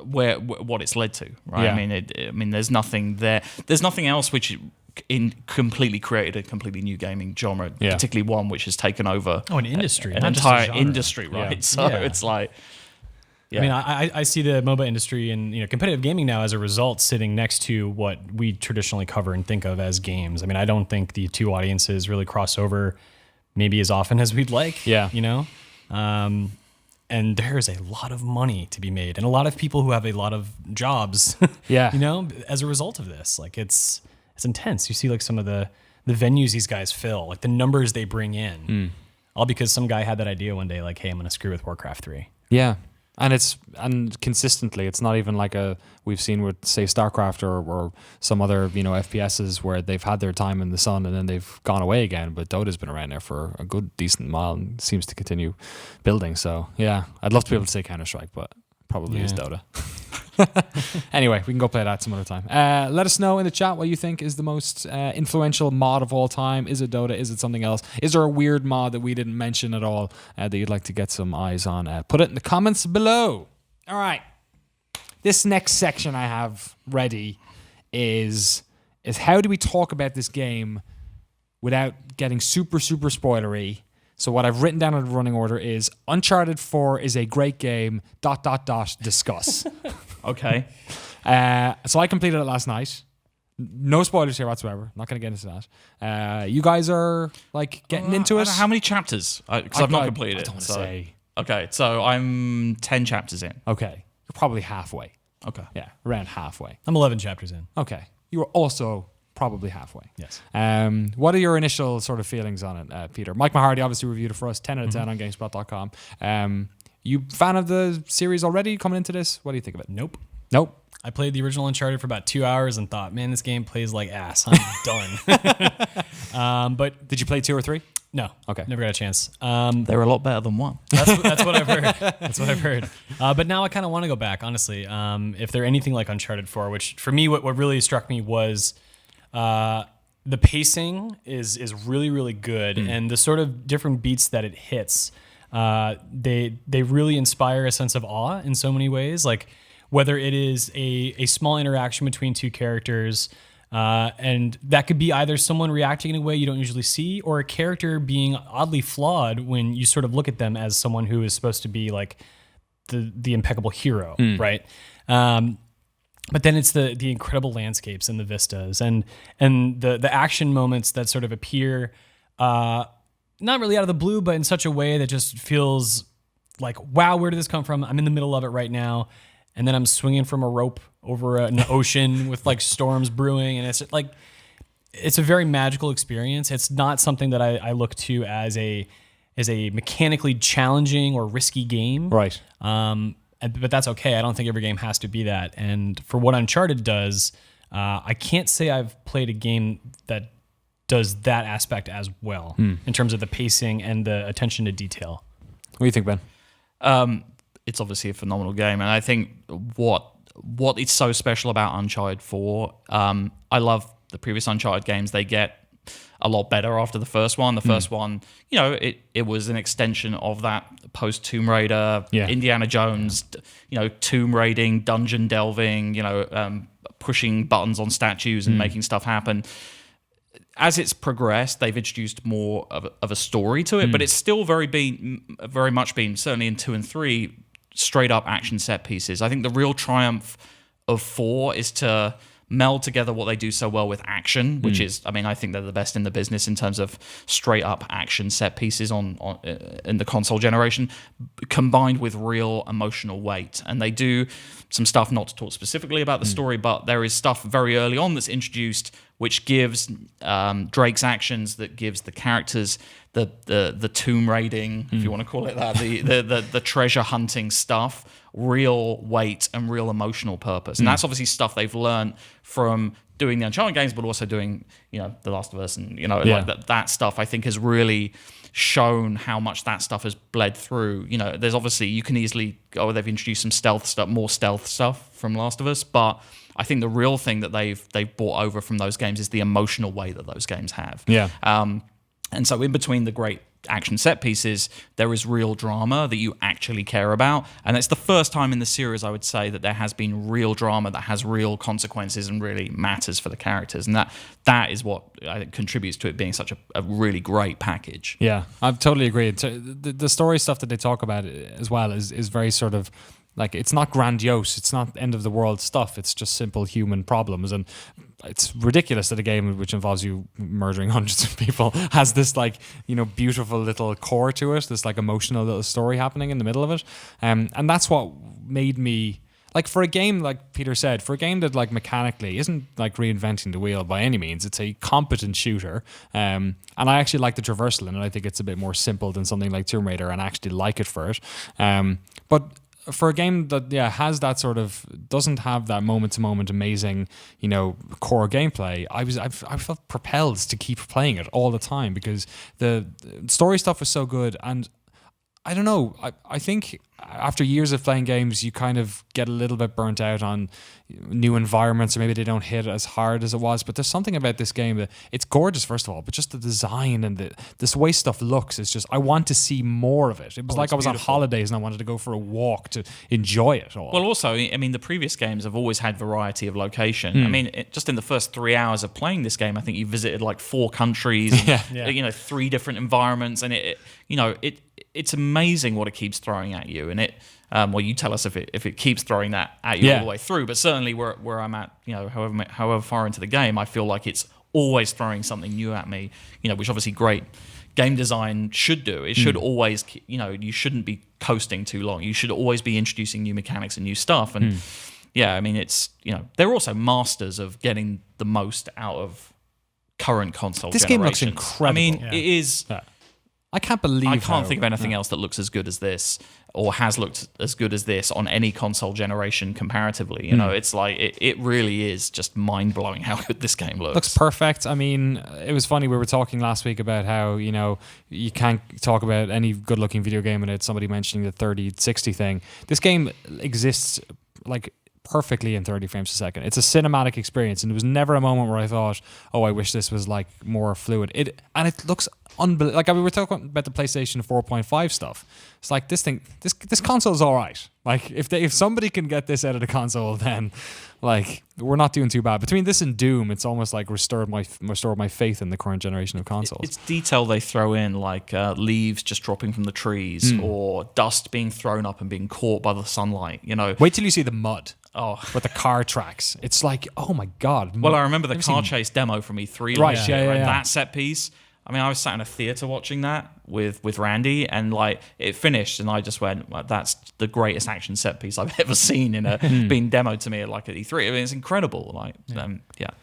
what it's led to, right? Yeah. I mean, there's nothing there. There's nothing else which completely created a completely new gaming genre, Yeah. particularly one which has taken over an industry, an not just a entire genre. industry, right? Yeah. So Yeah. it's like, yeah. I mean, I see the MOBA industry and competitive gaming now as a result sitting next to what we traditionally cover and think of as games. I mean, I don't think the two audiences really cross over maybe as often as we'd like. Yeah. And there's a lot of money to be made, and a lot of people who have a lot of jobs. Yeah. As a result of this, like it's intense. You see like some of the venues these guys fill, like the numbers they bring in, all because some guy had that idea one day, like, hey, I'm going to screw with Warcraft 3. Yeah. And consistently, it's not even like we've seen with, say, StarCraft or some other, FPSs where they've had their time in the sun and then they've gone away again. But Dota's been around there for a good, decent while and seems to continue building. So, yeah, I'd love to be able to say Counter-Strike, but probably is Dota. Anyway, we can go play that some other time. Let us know in the chat what you think is the most influential mod of all time. Is it Dota? Is it something else? Is there a weird mod that we didn't mention at all that you'd like to get some eyes on? Put it in the comments below. All right. This next section I have ready is how do we talk about this game without getting super, super spoilery? So what I've written down in the running order is Uncharted 4 is a great game, ... discuss. Okay. So I completed it last night. No spoilers here whatsoever. Not going to get into that. You guys are like getting into it. How many chapters? Because I've not completed I it. don't want to so- say. Okay, so I'm 10 chapters in. Okay. You're probably halfway. Okay. Yeah, around halfway. I'm 11 chapters in. Okay. You are also probably halfway. Yes. What are your initial sort of feelings on it, Peter? Mike Mahardy obviously reviewed it for us, 10 out of 10 on Gamespot.com. You fan of the series already coming into this? What do you think of it? Nope. Nope. I played the original Uncharted for about 2 hours and thought, man, this game plays like ass. I'm done. But Did you play 2 or 3? no. Okay. Never got a chance. They're a lot better than one. That's what I've heard. That's what I've heard. But now I kind of want to go back, honestly. If they're anything like Uncharted 4, which for me, what really struck me was the pacing is really, really good. And the sort of different beats that it hits, they really inspire a sense of awe in so many ways. Like whether it is a small interaction between two characters, and that could be either someone reacting in a way you don't usually see, or a character being oddly flawed when you sort of look at them as someone who is supposed to be like the impeccable hero, right? But then it's the incredible landscapes and the vistas and the action moments that sort of appear, not really out of the blue, but in such a way that just feels like, wow, where did this come from? I'm in the middle of it right now. And then I'm swinging from a rope over an ocean with like storms brewing. And it's like, it's a very magical experience. It's not something that I look to as a mechanically challenging or risky game. Right. But that's okay. I don't think every game has to be that. And for what Uncharted does, I can't say I've played a game that does that aspect as well in terms of the pacing and the attention to detail. What do you think, Ben? It's obviously a phenomenal game, and I think what is so special about Uncharted 4, I love the previous Uncharted games. They get a lot better after the first one. The first one, it was an extension of that post Tomb Raider, Indiana Jones, tomb raiding, dungeon delving, pushing buttons on statues and making stuff happen. As it's progressed, they've introduced more of a story to it, but it's still very much been, certainly in 2 and 3, straight up action set pieces. I think the real triumph of 4 is to meld together what they do so well with action, which is, I mean, I think they're the best in the business in terms of straight up action set pieces on in the console generation, combined with real emotional weight. And they do some stuff, not to talk specifically about the story, but there is stuff very early on that's introduced which gives Drake's actions, that gives the characters the tomb raiding, if you want to call it that, the treasure hunting stuff, real weight and real emotional purpose. And that's obviously stuff they've learned from doing the Uncharted games, but also doing, The Last of Us, and like that stuff I think has really shown how much that stuff has bled through. There's obviously, you can easily go, they've introduced some stealth stuff, more stealth stuff from Last of Us, but I think the real thing that they've brought over from those games is the emotional way that those games have. Yeah. And so in between the great action set pieces, there is real drama that you actually care about. And it's the first time in the series, I would say, that there has been real drama that has real consequences and really matters for the characters. And that is what I think contributes to it being such a really great package. Yeah, I totally agree. So the story stuff that they talk about as well is very sort of, like, it's not grandiose, it's not end of the world stuff, it's just simple human problems. And it's ridiculous that a game which involves you murdering hundreds of people has this, like, beautiful little core to it, this like emotional little story happening in the middle of it. And that's what made me, like, for a game, like Peter said, for a game that, like, mechanically isn't like reinventing the wheel by any means, it's a competent shooter. And I actually like the traversal in it. I think it's a bit more simple than something like Tomb Raider, and I actually like it for it. But for a game that has that sort of, doesn't have that moment-to-moment amazing core gameplay, I felt propelled to keep playing it all the time because the story stuff was so good. And I don't know, I think after years of playing games, you kind of get a little bit burnt out on new environments, or maybe they don't hit as hard as it was. But there's something about this game that, it's gorgeous, first of all, but just the design and this way stuff looks, is just, I want to see more of it. It was like I was on holidays and I wanted to go for a walk to enjoy it all. Well, also, I mean, the previous games have always had variety of location. I mean, just in the first 3 hours of playing this game, I think you visited like 4 countries, 3 different environments, and it's amazing what it keeps throwing at you. And it, well, you tell us if it keeps throwing that at you all the way through. But certainly where I'm at, however far into the game, I feel like it's always throwing something new at me. Which obviously great game design should do. It should always, you shouldn't be coasting too long. You should always be introducing new mechanics and new stuff. And I mean, it's they're also masters of getting the most out of current console. This game looks incredible. I mean, it is. I can't believe. I can't think of anything else that looks as good as this, or has looked as good as this on any console generation comparatively. It's like it really is just mind blowing how good this game looks. Looks perfect. I mean, it was funny, we were talking last week about how you can't talk about any good looking video game without somebody mentioning the 3060 thing. This game exists like perfectly in 30 frames a second. It's a cinematic experience, and there was never a moment where I thought, oh, I wish this was like more fluid. It looks unbelievable. Like, we were talking about the PlayStation 4.5 stuff. It's like, this console is all right. Like, if somebody can get this out of the console, then like, we're not doing too bad. Between this and Doom, it's almost like restored my faith in the current generation of consoles. It's detail they throw in, like leaves just dropping from the trees, or dust being thrown up and being caught by the sunlight. Wait till you see the mud. Oh, with the car tracks, it's like, oh my god. Well, I remember the car chase demo from E3. Right, yeah. That set piece. I mean, I was sat in a theater watching that with Randy, and like, it finished, and I just went, well, "That's the greatest action set piece I've ever seen in being demoed to me at like at E3." I mean, it's incredible. Like,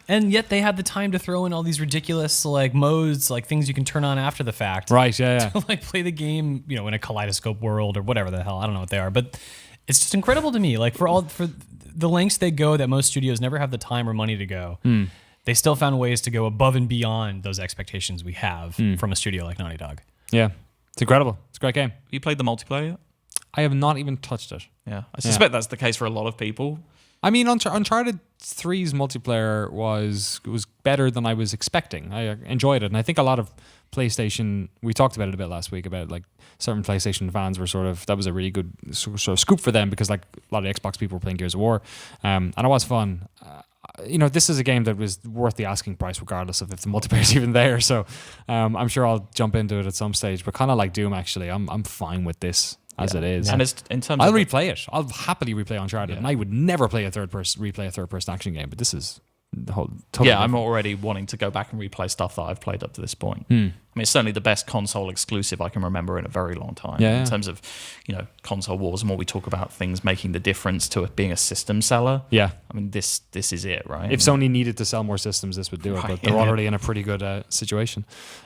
And yet they had the time to throw in all these ridiculous like modes, like things you can turn on after the fact. Right. Yeah. To like play the game, in a kaleidoscope world or whatever the hell. I don't know what they are, but it's just incredible to me. Like, for the lengths they go that most studios never have the time or money to go. They still found ways to go above and beyond those expectations we have from a studio like Naughty Dog. Yeah, it's incredible. It's a great game. You played the multiplayer yet? I have not even touched it. Yeah, I suspect that's the case for a lot of people. I mean, Uncharted 3's multiplayer was better than I was expecting. I enjoyed it, and I think a lot of PlayStation, we talked about it a bit last week, about like certain PlayStation fans were that was a really good sort of scoop for them, because like a lot of Xbox people were playing Gears of War, and it was fun. This is a game that was worth the asking price, regardless of if the multiplayer is even there. So I'm sure I'll jump into it at some stage. But kind of like Doom, actually, I'm fine with this as it is. And it's, in terms, I'll replay it. I'll happily replay Uncharted, and I would never play replay a third person action game. But this is totally I'm different. already wanting to go back and replay stuff that I've played up to this point. I mean, it's certainly the best console exclusive I can remember in a very long time. Yeah, in terms of, console wars and what we talk about things making the difference to it being a system seller. Yeah. I mean, this is it, right? If Sony needed to sell more systems, this would do it, but they're already in a pretty good situation.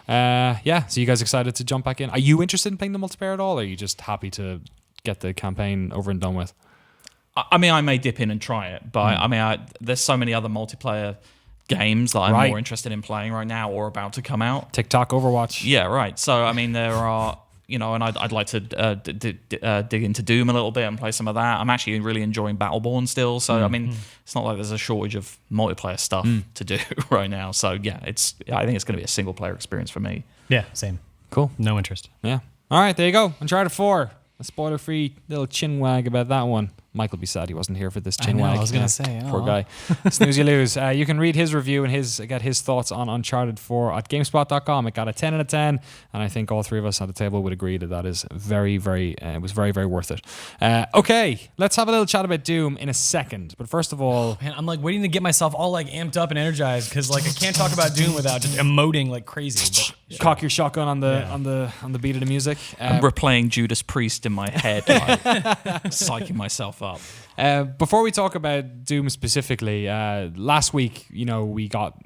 So you guys excited to jump back in? Are you interested in playing the multiplayer at all, or are you just happy to get the campaign over and done with? I mean, I may dip in and try it, but there's so many other multiplayer games that I'm more interested in playing right now or about to come out. TikTok, Overwatch. Yeah, right. So, I mean, there are, and I'd like to dig into Doom a little bit and play some of that. I'm actually really enjoying Battleborn still. So, I mean, it's not like there's a shortage of multiplayer stuff to do right now. So, yeah, I think it's going to be a single player experience for me. Yeah, same. Cool. No interest. Yeah. All right, there you go. Uncharted 4. A spoiler-free little chinwag about that one. Mike will be sad he wasn't here for this chinwag. I was going to say. Poor guy. Snooze, you lose. You can read his review and get his thoughts on Uncharted 4 at Gamespot.com. It got a 10 out of 10, and I think all three of us at the table would agree that is very, very, it was very, very worth it. Okay, let's have a little chat about Doom in a second. But first of all... Man, I'm like waiting to get myself all like amped up and energized because like I can't talk about Doom without just emoting like crazy. But, cock your shotgun on the beat of the music. I'm replaying Judas Priest in my head, like, psyching myself up. Before we talk about Doom specifically, last week, we got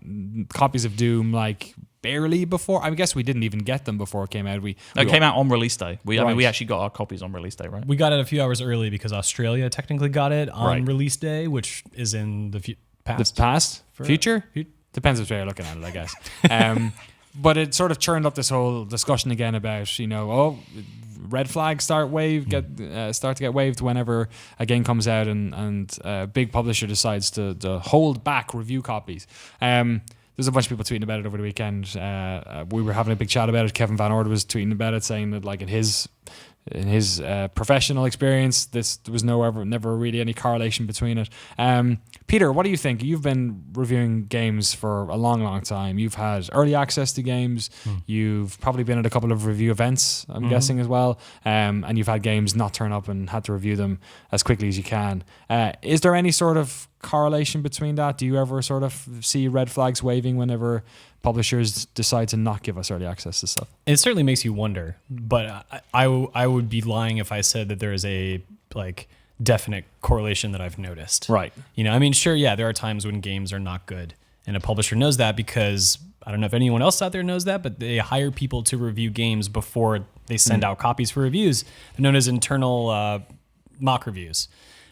copies of Doom like barely before. I guess we didn't even get them before it came out. It came out on release day. I mean, we actually got our copies on release day, right? We got it a few hours early because Australia technically got it on release day, which is in the past. The past? Future? Depends which way you're looking at it, I guess. But it sort of churned up this whole discussion again about, red flags start to get waved whenever a game comes out and a big publisher decides to hold back review copies. There's a bunch of people tweeting about it over the weekend. We were having a big chat about it. Kevin Van Orde was tweeting about it, saying that like in his professional experience, there was never really any correlation between it. Peter, what do you think? You've been reviewing games for a long, long time. You've had early access to games. You've probably been at a couple of review events, I'm guessing as well. And you've had games not turn up and had to review them as quickly as you can. Is there any sort of correlation between that? Do you ever sort of see red flags waving whenever publishers decide to not give us early access to stuff? It certainly makes you wonder, but I would be lying if I said that there is a like definite correlation that I've noticed. Right. I mean, sure, yeah, there are times when games are not good, and a publisher knows that because I don't know if anyone else out there knows that, but they hire people to review games before they send out copies for reviews. They're known as internal mock reviews.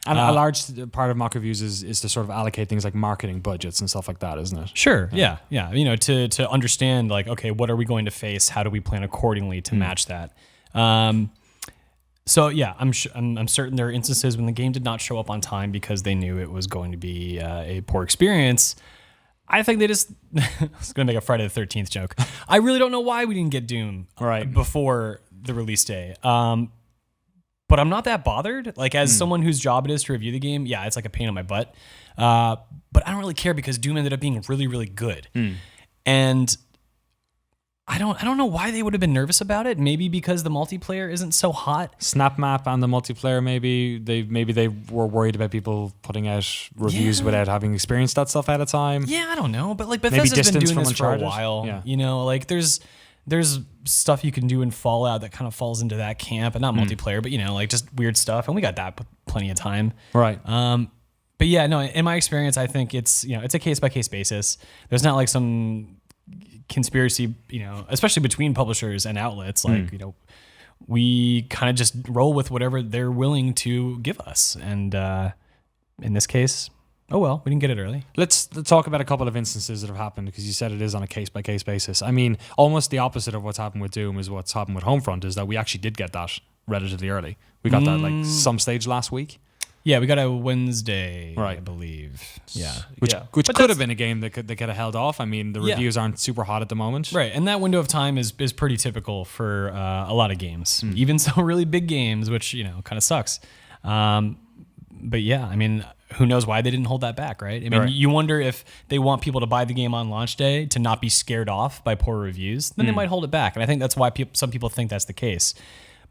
And a large part of mock reviews is to sort of allocate things like marketing budgets and stuff like that, isn't it? Sure. Yeah. To understand like, okay, what are we going to face? How do we plan accordingly to match that? So yeah, I'm certain there are instances when the game did not show up on time because they knew it was going to be a poor experience. I think they just I was going to make a Friday the 13th joke. I really don't know why we didn't get Doom before the release day. But I'm not that bothered. Like as someone whose job it is to review the game, yeah, it's like a pain in my butt. But I don't really care because Doom ended up being really, really good. And I don't know why they would have been nervous about it. Maybe because the multiplayer isn't so hot. Snap map and the multiplayer, maybe they were worried about people putting out reviews without having experienced that stuff at a time. Yeah, I don't know. But like Bethesda's been doing this Uncharted for a while. Yeah. Like there's stuff you can do in Fallout that kind of falls into that camp, and not multiplayer, but like just weird stuff. And we got that plenty of time. Right. But yeah, no, in my experience, I think it's a case by case basis. There's not like some conspiracy, especially between publishers and outlets. Like, we kind of just roll with whatever they're willing to give us. And in this case, oh well, we didn't get it early. Let's talk about a couple of instances that have happened, because you said it is on a case-by-case basis. I mean, almost the opposite of what's happened with Doom is what's happened with Homefront, is that we actually did get that relatively early. We got that like some stage last week. Yeah, we got a Wednesday, right, I believe. Yeah. Which could have been a game that could have held off. I mean, the reviews aren't super hot at the moment. Right, and that window of time is pretty typical for a lot of games. Even some really big games, which, kind of sucks. But yeah, I mean, who knows why they didn't hold that back, right? I mean, you wonder if they want people to buy the game on launch day to not be scared off by poor reviews. Then they might hold it back. And I think that's why some people think that's the case.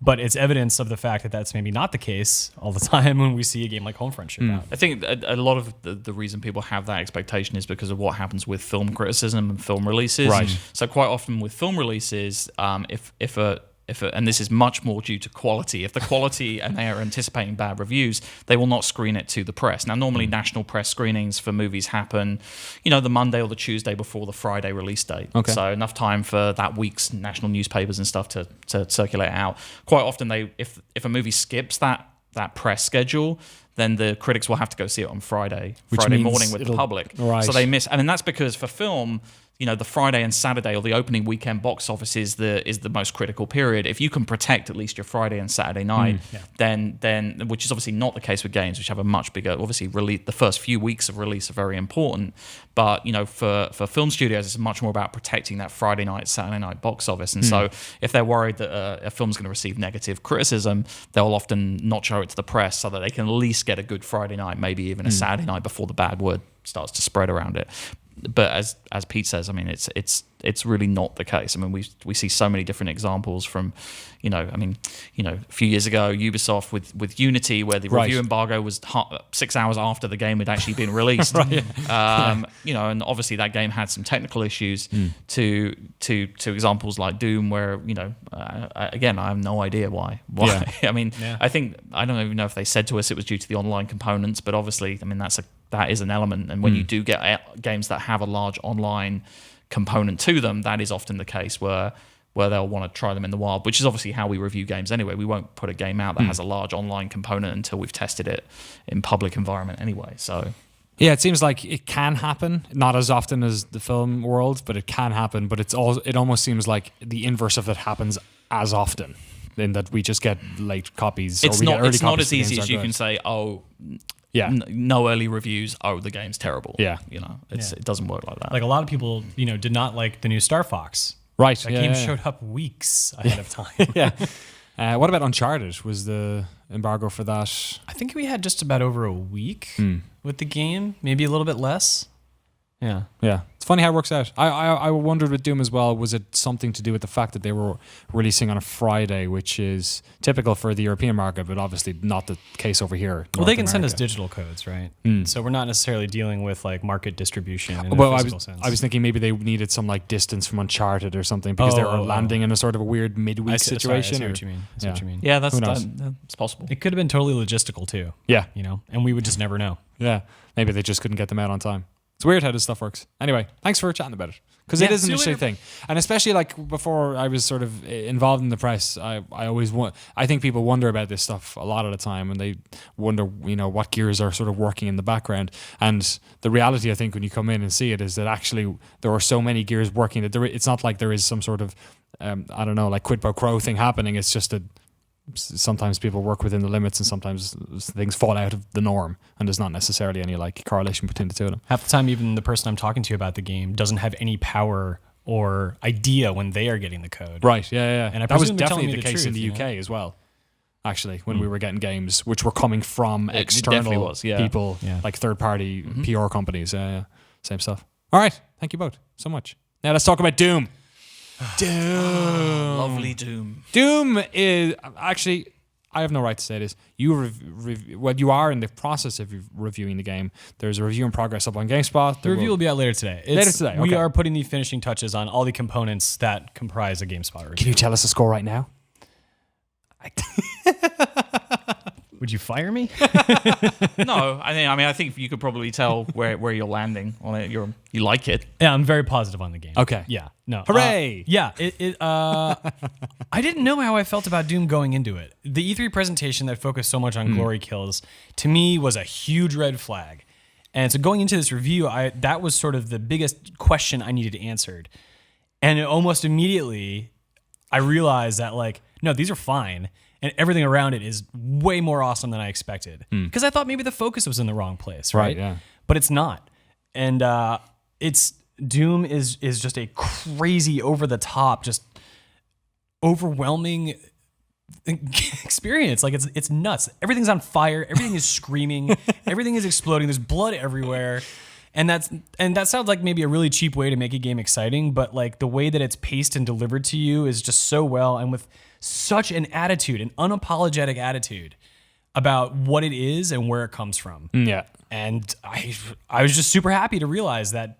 But it's evidence of the fact that that's maybe not the case all the time when we see a game like Homefront ship out. I think a lot of the reason people have that expectation is because of what happens with film criticism and film releases. Right. So quite often with film releases, and this is much more due to quality. If the quality and they are anticipating bad reviews, they will not screen it to the press. Now, normally national press screenings for movies happen, the Monday or the Tuesday before the Friday release date. Okay. So enough time for that week's national newspapers and stuff to circulate out. Quite often, if a movie skips that press schedule, then the critics will have to go see it on Friday means morning with the public. Right. So they miss, and that's because for film, the Friday and Saturday or the opening weekend box office is the most critical period. If you can protect at least your Friday and Saturday night, then which is obviously not the case with games, which have a much bigger, obviously the first few weeks of release are very important. But for film studios, it's much more about protecting that Friday night, Saturday night box office. And so if they're worried that a film's going to receive negative criticism, they'll often not show it to the press so that they can at least get a good Friday night, maybe even a Saturday night before the bad word starts to spread around it. But as Pete says, I mean, it's really not the case. I mean, we see so many different examples from, a few years ago, Ubisoft with Unity, where the review embargo was 6 hours after the game had actually been released. And obviously that game had some technical issues. To examples like Doom, where again, I have no idea why. Yeah. I think I don't even know if they said to us it was due to the online components, but obviously, that is an element. And when you do get games that have a large online component to them, that is often the case where they'll want to try them in the wild, which is obviously how we review games anyway. We won't put a game out that has a large online component until we've tested it in public environment anyway. So Yeah, it seems like it can happen, not as often as the film world, but it can happen. But it almost seems like the inverse of it happens as often, in that we just get late copies. It's or we get early it's not copies as the games easy as aren't you good. can say, Yeah. no early reviews. Oh, the game's terrible. Yeah. It doesn't work like that. Like a lot of people, did not like the new Star Fox. Right. That yeah, game yeah. showed up weeks ahead of time. Yeah. What about Uncharted? Was the embargo for that? I think we had just about over a week with the game, maybe a little bit less. Yeah. Yeah. It's funny how it works out. I wondered with Doom as well, was it something to do with the fact that they were releasing on a Friday, which is typical for the European market, but obviously not the case over here. Well, North they can send us America. digital codes, right? So we're not necessarily dealing with like market distribution in Well, a I physical was sense. thinking maybe they needed some like distance from Uncharted or something because they were landing in a sort of a weird midweek situation. I see or- what you mean. I see what you mean. yeah, that's Who knows? that's possible. It could have been totally logistical too, Yeah. and we would just never know. Yeah. Maybe they just couldn't get them out on time. It's weird how this stuff works. Anyway, thanks for chatting about it. Because Yeah, it is an see you interesting later. thing. And especially like before I was sort of involved in the press, I always I think people wonder about this stuff a lot of the time, and they wonder, what gears are sort of working in the background. And the reality, I think, when you come in and see it, is that actually there are so many gears working that it's not like there is some sort of, like quid pro quo thing happening. It's just that sometimes people work within the limits and sometimes things fall out of the norm, and there's not necessarily any like correlation between the two of them. Half the time, even the person I'm talking to about the game doesn't have any power or idea when they are getting the code. Right, yeah. And I that was presume they're telling definitely me the the case in the truth, UK as well, actually, when we were getting games which were coming from definitely external was, yeah. people, Yeah. like third-party PR companies. Same stuff. All right, thank you both so much. Now let's talk about Doom. Lovely Doom. Doom is actually, I have no right to say this. You you are in the process of reviewing the game. There's a review in progress up on GameSpot. The review will be out later today. Later today, We okay. are putting the finishing touches on all the components that comprise a GameSpot Can review. you tell us the score right now? Would you fire me? No, I think you could probably tell where you're landing on it. You like it. Yeah, I'm very positive on the game. Okay. Yeah. No. Hooray! I didn't know how I felt about Doom going into it. The E3 presentation that focused so much on glory kills, to me, was a huge red flag. And so going into this review, that was sort of the biggest question I needed answered. And almost immediately, I realized that, like, no, these are fine. And everything around it is way more awesome than I expected. Because I thought maybe the focus was in the wrong place, right? Yeah. But it's not. And Doom is just a crazy, over the top, just overwhelming experience. Like it's nuts. Everything's on fire. Everything is screaming. Everything is exploding. There's blood everywhere. And that sounds like maybe a really cheap way to make a game exciting, but like the way that it's paced and delivered to you is just so well, and with such an attitude, an unapologetic attitude about what it is and where it comes from. Yeah. And I was just super happy to realize that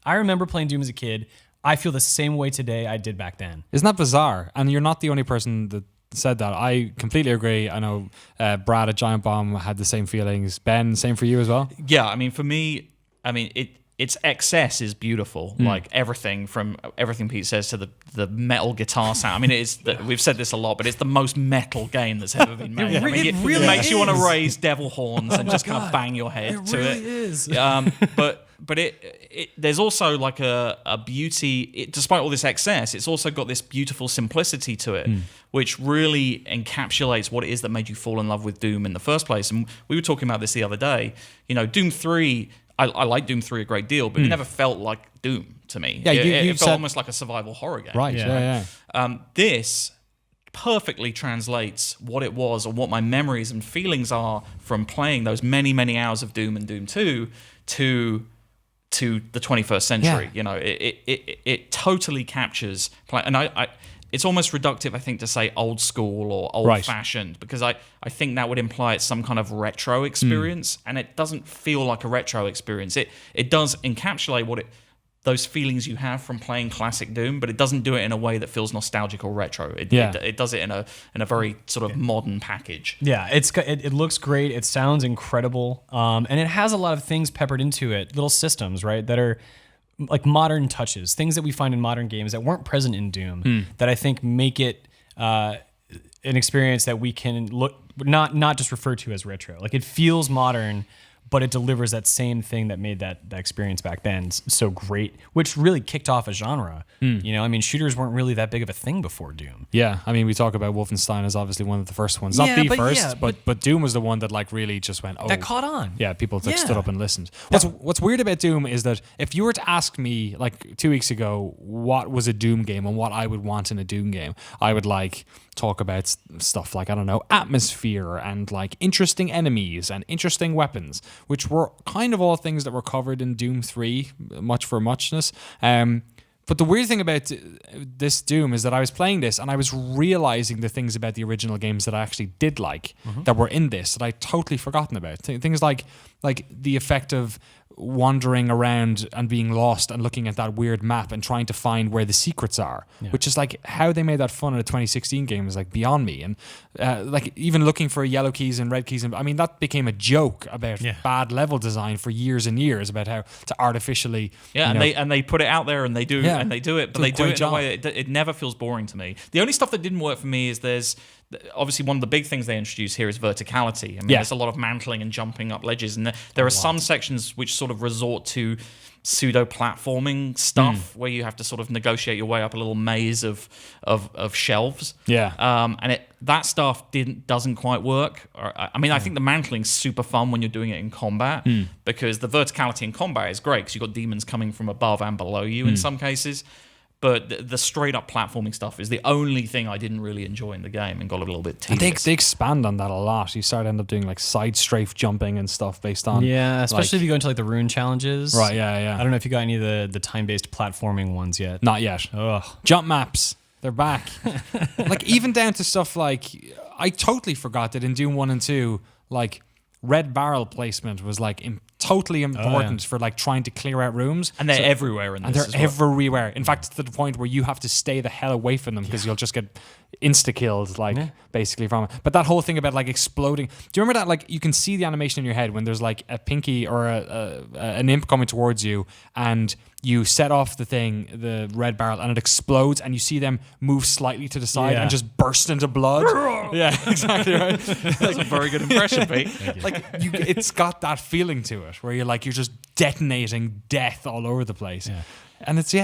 I remember playing Doom as a kid. I feel the same way today I did back then. Isn't that bizarre? And you're not the only person that said that. I completely agree. I know Brad at Giant Bomb had the same feelings. Ben, same for you as well? Yeah, I mean, for me, its excess is beautiful. Like everything Pete says to the metal guitar sound. I mean, we've said this a lot, but it's the most metal game that's ever been made. It really makes you want to is. raise devil horns and just kind of bang your head to really it. is. But there's also like a beauty. Despite all this excess, it's also got this beautiful simplicity to it, which really encapsulates what it is that made you fall in love with Doom in the first place. And we were talking about this the other day. You know, Doom 3. I like Doom 3 a great deal, but it never felt like Doom to me. Yeah, it felt almost like a survival horror game. Right, yeah. This perfectly translates what it was, or what my memories and feelings are from playing those many, many hours of Doom and Doom 2 to the 21st century. Yeah. You know, it totally captures, and it's almost reductive, I think, to say old school or old-fashioned, because I think that would imply it's some kind of retro experience, and it doesn't feel like a retro experience. It does encapsulate those feelings you have from playing classic Doom, but it doesn't do it in a way that feels nostalgic or retro. It does it in a very sort of modern package. Yeah, it looks great. It sounds incredible, and it has a lot of things peppered into it, little systems, right, that are like modern touches, things that we find in modern games that weren't present in Doom, that I think make it an experience that we can not just refer to as retro. Like it feels modern, but it delivers that same thing that made that experience back then so great, which really kicked off a genre. You know, I mean, shooters weren't really that big of a thing before Doom. Yeah, I mean, we talk about Wolfenstein as obviously one of the first ones. Yeah, Not the but first, yeah, but Doom was the one that like really just went, oh. That caught on. Yeah, people like, Yeah. stood up and listened. What's weird about Doom is that if you were to ask me like 2 weeks ago what was a Doom game and what I would want in a Doom game, I would like talk about stuff like, I don't know, atmosphere and like interesting enemies and interesting weapons, which were kind of all things that were covered in Doom 3, much for muchness. But the weird thing about this Doom is that I was playing this and I was realizing the things about the original games that I actually did like that were in this that I'd totally forgotten about. Things like the effect of wandering around and being lost and looking at that weird map and trying to find where the secrets are, which is like how they made that fun in a 2016 game is like beyond me. And like even looking for yellow keys and red keys, and I mean that became a joke about bad level design for years and years about how to artificially and they put it out there and they do it, but they do it in a way it never feels boring to me. The only stuff that didn't work for me is there's obviously one of the big things they introduce here is verticality. I mean, there's a lot of mantling and jumping up ledges, and there are some sections which sort of resort to pseudo platforming stuff where you have to sort of negotiate your way up a little maze of shelves. And that stuff doesn't quite work. I mean, I think the mantling's super fun when you're doing it in combat because the verticality in combat is great because you've got demons coming from above and below you in some cases. But the straight up platforming stuff is the only thing I didn't really enjoy in the game and got a little bit tedious. They expand on that a lot. You start end up doing like side strafe jumping and stuff based on especially if you go into like the rune challenges. Right, yeah. I don't know if you got any of the time based platforming ones yet. Not yet. Ugh. Jump maps, they're back. Like even down to stuff like I totally forgot that in Doom 1 and 2, like red barrel placement was like totally important for like trying to clear out rooms. And they're everywhere in this. And they're everywhere. In fact, to the point where you have to stay the hell away from them because you'll just get insta-killed, like basically from it. But that whole thing about like exploding. Do you remember that? Like you can see the animation in your head when there's like a pinky or an imp coming towards you and you set off the thing, the red barrel, and it explodes, and you see them move slightly to the side and just burst into blood. Yeah, exactly right. That's a very good impression, Pete. Like it's got that feeling to it, where you're just detonating death all over the place. Yeah. And it's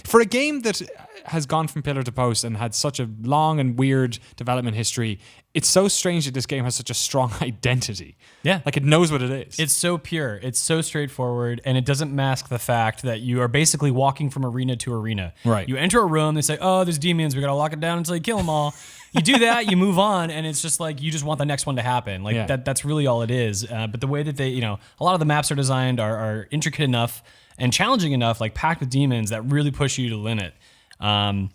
for a game that has gone from pillar to post and had such a long and weird development history, it's so strange that this game has such a strong identity. Yeah. Like it knows what it is. It's so pure. It's so straightforward, and it doesn't mask the fact that you are basically walking from arena to arena. Right. You enter a room, they say, oh, there's demons, we gotta lock it down until you kill them all. you do that, you move on, and it's just like you just want the next one to happen. Like that's really all it is. But the way that they, a lot of the maps are designed are intricate enough and challenging enough, like packed with demons that really push you to the limit. And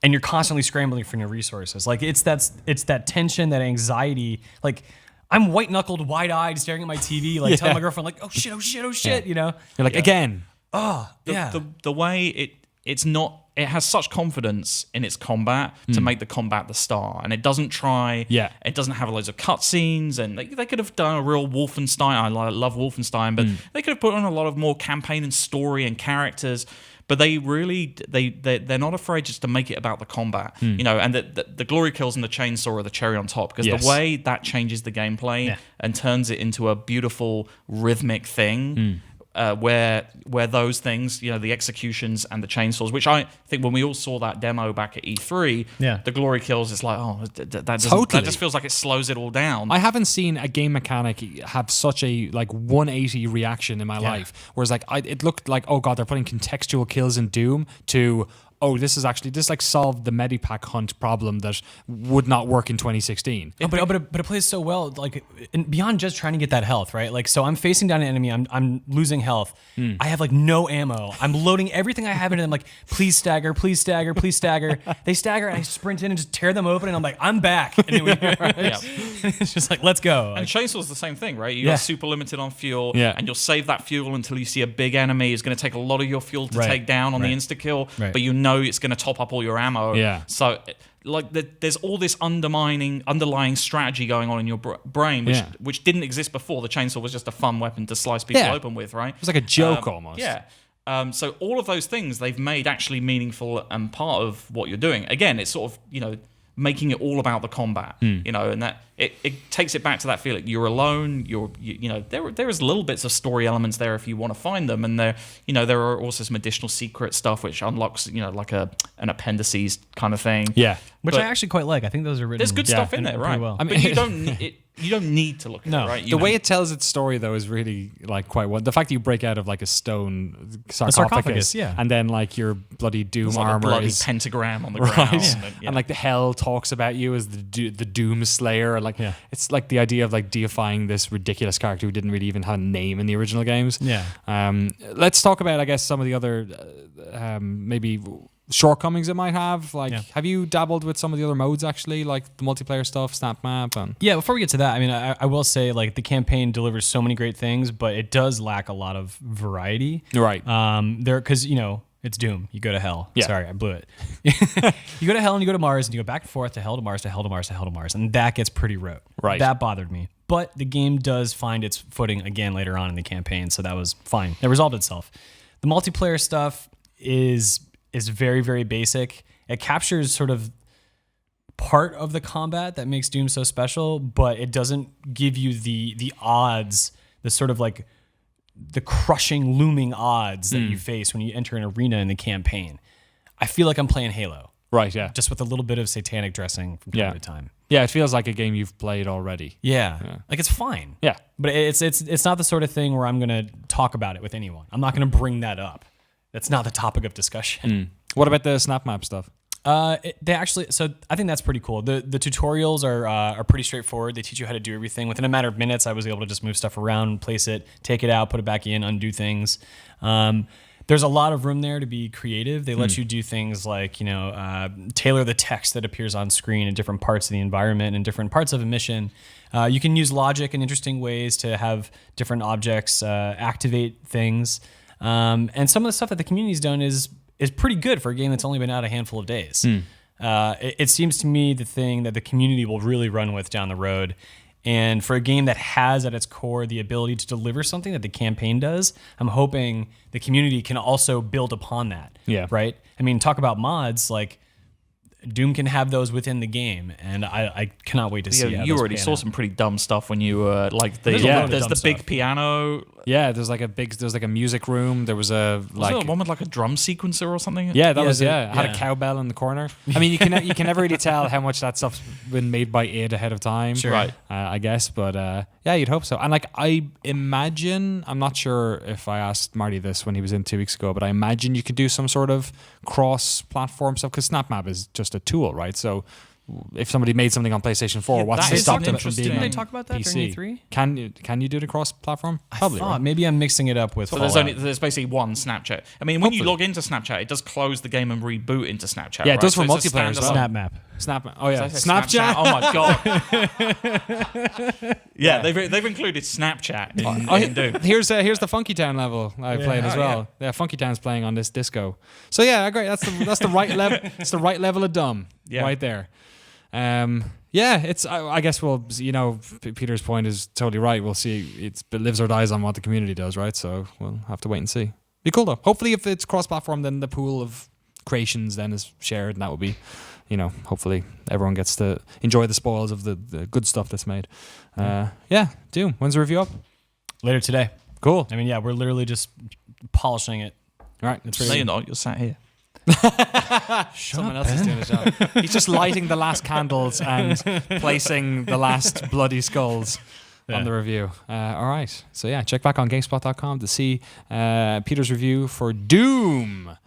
you're constantly scrambling for new resources. Like it's that tension, that anxiety. Like I'm white knuckled, wide eyed, staring at my TV, like telling my girlfriend, like, oh shit, You're like again. The way it's not. It has such confidence in its combat to make the combat the star, and it doesn't try. Yeah. It doesn't have loads of cutscenes, and they could have done a real Wolfenstein. I love Wolfenstein, but they could have put on a lot of more campaign and story and characters. But they really they're not afraid just to make it about the combat, and the glory kills and the chainsaw are the cherry on top, because the way that changes the gameplay and turns it into a beautiful rhythmic thing. Where those things, the executions and the chainsaws, which I think when we all saw that demo back at E3, the glory kills, it's like, that just feels like it slows it all down. I haven't seen a game mechanic have such a 180 reaction in my life. Whereas it looked like, oh god, they're putting contextual kills in Doom to, oh, this solved the Medipack hunt problem that would not work in 2016. But it plays so well, like beyond just trying to get that health, right? Like, so I'm facing down an enemy, I'm losing health. I have no ammo. I'm loading everything I have into them, like, please stagger, please stagger, please stagger. They stagger, and I sprint in and just tear them open, and I'm like, I'm back. And it's just like, let's go. And chainsaw's the same thing, right? You're super limited on fuel, Yeah. and you'll save that fuel until you see a big enemy. It's going to take a lot of your fuel to take down on the insta kill, but it's going to top up all your ammo. Yeah. So there's all this underlying strategy going on in your brain, which didn't exist before. The chainsaw was just a fun weapon to slice people open with, right? It was like a joke almost. Yeah. So all of those things they've made actually meaningful and part of what you're doing. Again, it's sort of, making it all about the combat, and that it takes it back to that feeling. You're alone. There is little bits of story elements there if you want to find them, and there are also some additional secret stuff which unlocks, like an appendices kind of thing. Yeah, which I actually quite like. I think those are written. There's good stuff in there, right? Well. I mean, but you don't need to look at it, right? The way it tells its story, though, is really quite well. The fact that you break out of a stone sarcophagus, and then your bloody Doom armor, a bloody is pentagram on the ground, and the hell talks about you as the Doom Slayer. It's the idea of deifying this ridiculous character who didn't really even have a name in the original games. Yeah. Let's talk about, I guess, some of the other maybe shortcomings it might have. Have you dabbled with some of the other modes actually, like the multiplayer stuff, snap map? And before we get to that, I mean, I will say the campaign delivers so many great things, but it does lack a lot of variety. Right. Because it's Doom. You go to hell. Yeah. Sorry, I blew it. You go to hell and you go to Mars and you go back and forth to hell to Mars to hell to Mars to hell to Mars, and that gets pretty rote. Right. That bothered me. But the game does find its footing again later on in the campaign, so that was fine. It resolved itself. The multiplayer stuff is very, very basic. It captures sort of part of the combat that makes Doom so special, but it doesn't give you the odds, the sort of the crushing, looming odds that you face when you enter an arena in the campaign. I feel like I'm playing Halo. Right, yeah. Just with a little bit of satanic dressing from time to time. Yeah, it feels like a game you've played already. Yeah. It's fine. Yeah. But it's not the sort of thing where I'm going to talk about it with anyone. I'm not going to bring that up. That's not the topic of discussion. What about the snap map stuff? They actually, so I think that's pretty cool. The tutorials are pretty straightforward. They teach you how to do everything. Within a matter of minutes, I was able to just move stuff around, place it, take it out, put it back in, undo things. There's a lot of room there to be creative. They let you do things like, tailor the text that appears on screen in different parts of the environment and different parts of a mission. You can use logic in interesting ways to have different objects activate things. And some of the stuff that the community's done is pretty good for a game that's only been out a handful of days. It seems to me the thing that the community will really run with down the road. And for a game that has at its core the ability to deliver something that the campaign does, I'm hoping the community can also build upon that. Yeah. Right? I mean, talk about mods, Doom can have those within the game, and I cannot wait to see how you those already pan saw out. some pretty dumb stuff when you there's dumb the big stuff. piano. Yeah, there's a music room. There was a Was there one with a drum sequencer or something? Yeah, that was it had a cowbell in the corner. I mean, you can never really tell how much that stuff's been made by id ahead of time. Sure. Right. I guess, but you'd hope so. And I imagine, I'm not sure if I asked Marty this when he was in 2 weeks ago, but I imagine you could do some sort of cross-platform stuff because SnapMap is just a tool, right? So if somebody made something on PlayStation 4, what's to that is stop an them from interesting- being Didn't on they talk about that PC? during E3? Can you do it across platform? Probably. Thought, Right? maybe I'm mixing it up with. So Fallout. there's basically one Snapchat. I mean, when you Hopefully. log into Snapchat, it does close the game and reboot into Snapchat. Yeah, it right? does for So it's a multiplayer as well. standalone- Snap map. Snap. Oh yeah, Did I say Snapchat. Oh my god. Yeah, they've included Snapchat in Doom. Here's the Funky Town level I played as well. Yeah, Funky Town's playing on this disco. So yeah, great. That's the right level. It's the right level of dumb right there. Yeah, it's. I guess we'll. Peter's point is totally right. We'll see. It lives or dies on what the community does, right? So we'll have to wait and see. Be cool though. Hopefully, if it's cross-platform, then the pool of creations then is shared, and that will be. Hopefully everyone gets to enjoy the spoils of the good stuff that's made. Yeah, Doom. When's the review up? Later today. Cool. I mean, yeah, we're literally just polishing it. All right. It's No, really you're not. You're sat here. Someone else is doing his job. He's just lighting the last candles and placing the last bloody skulls on the review. All right. So yeah, check back on Gamespot.com to see Peter's review for Doom.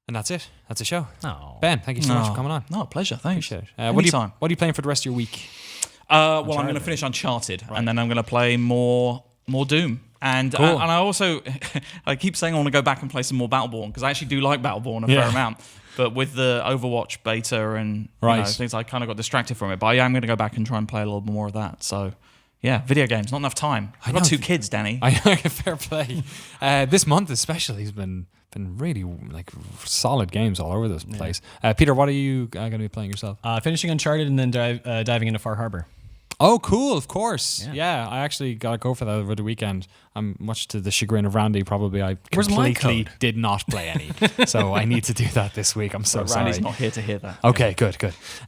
And that's it. That's the show. Oh. Ben, thank you so much for coming on. No, pleasure. Thanks. Appreciate it. Anytime. What are you playing for the rest of your week? Well, I'm going to finish Uncharted, and then I'm going to play more Doom. And Cool. and I also I keep saying I want to go back and play some more Battleborn because I actually do like Battleborn a fair amount. But with the Overwatch beta and things, I kind of got distracted from it. But yeah, I'm going to go back and try and play a little more of that. So yeah, video games, not enough time. I've got 2 kids, Danny. Fair play. This month especially has been really solid games all over this place. Peter, what are you going to be playing yourself? Finishing Uncharted and then diving into Far Harbor. Oh, cool! Of course, yeah. I actually got to go for that over the weekend. I'm much to the chagrin of Randy. Probably, I Where's my completely code? did not play any, so I need to do that this week. I'm so sorry. Randy's not here to hear that. Okay, good.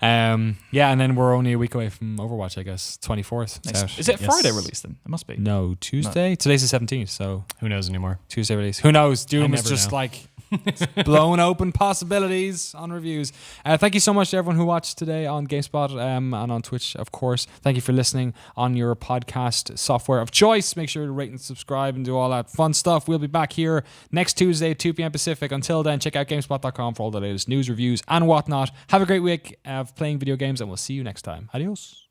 Yeah, and then we're only a week away from Overwatch. I guess 24th. It's out. Is it Friday release then? It must be. No, Tuesday. Today's the 17th, so Who knows anymore? Tuesday release. Who knows? Doom is never just know. like blowing open possibilities on reviews. Thank you so much to everyone who watched today on GameSpot and on Twitch, of course. Thank you for listening on your podcast software of choice. Make sure to rate and subscribe and do all that fun stuff. We'll be back here next Tuesday at 2 p.m. Pacific. Until then, check out GameSpot.com for all the latest news, reviews, and whatnot. Have a great week of playing video games, and we'll see you next time. Adios.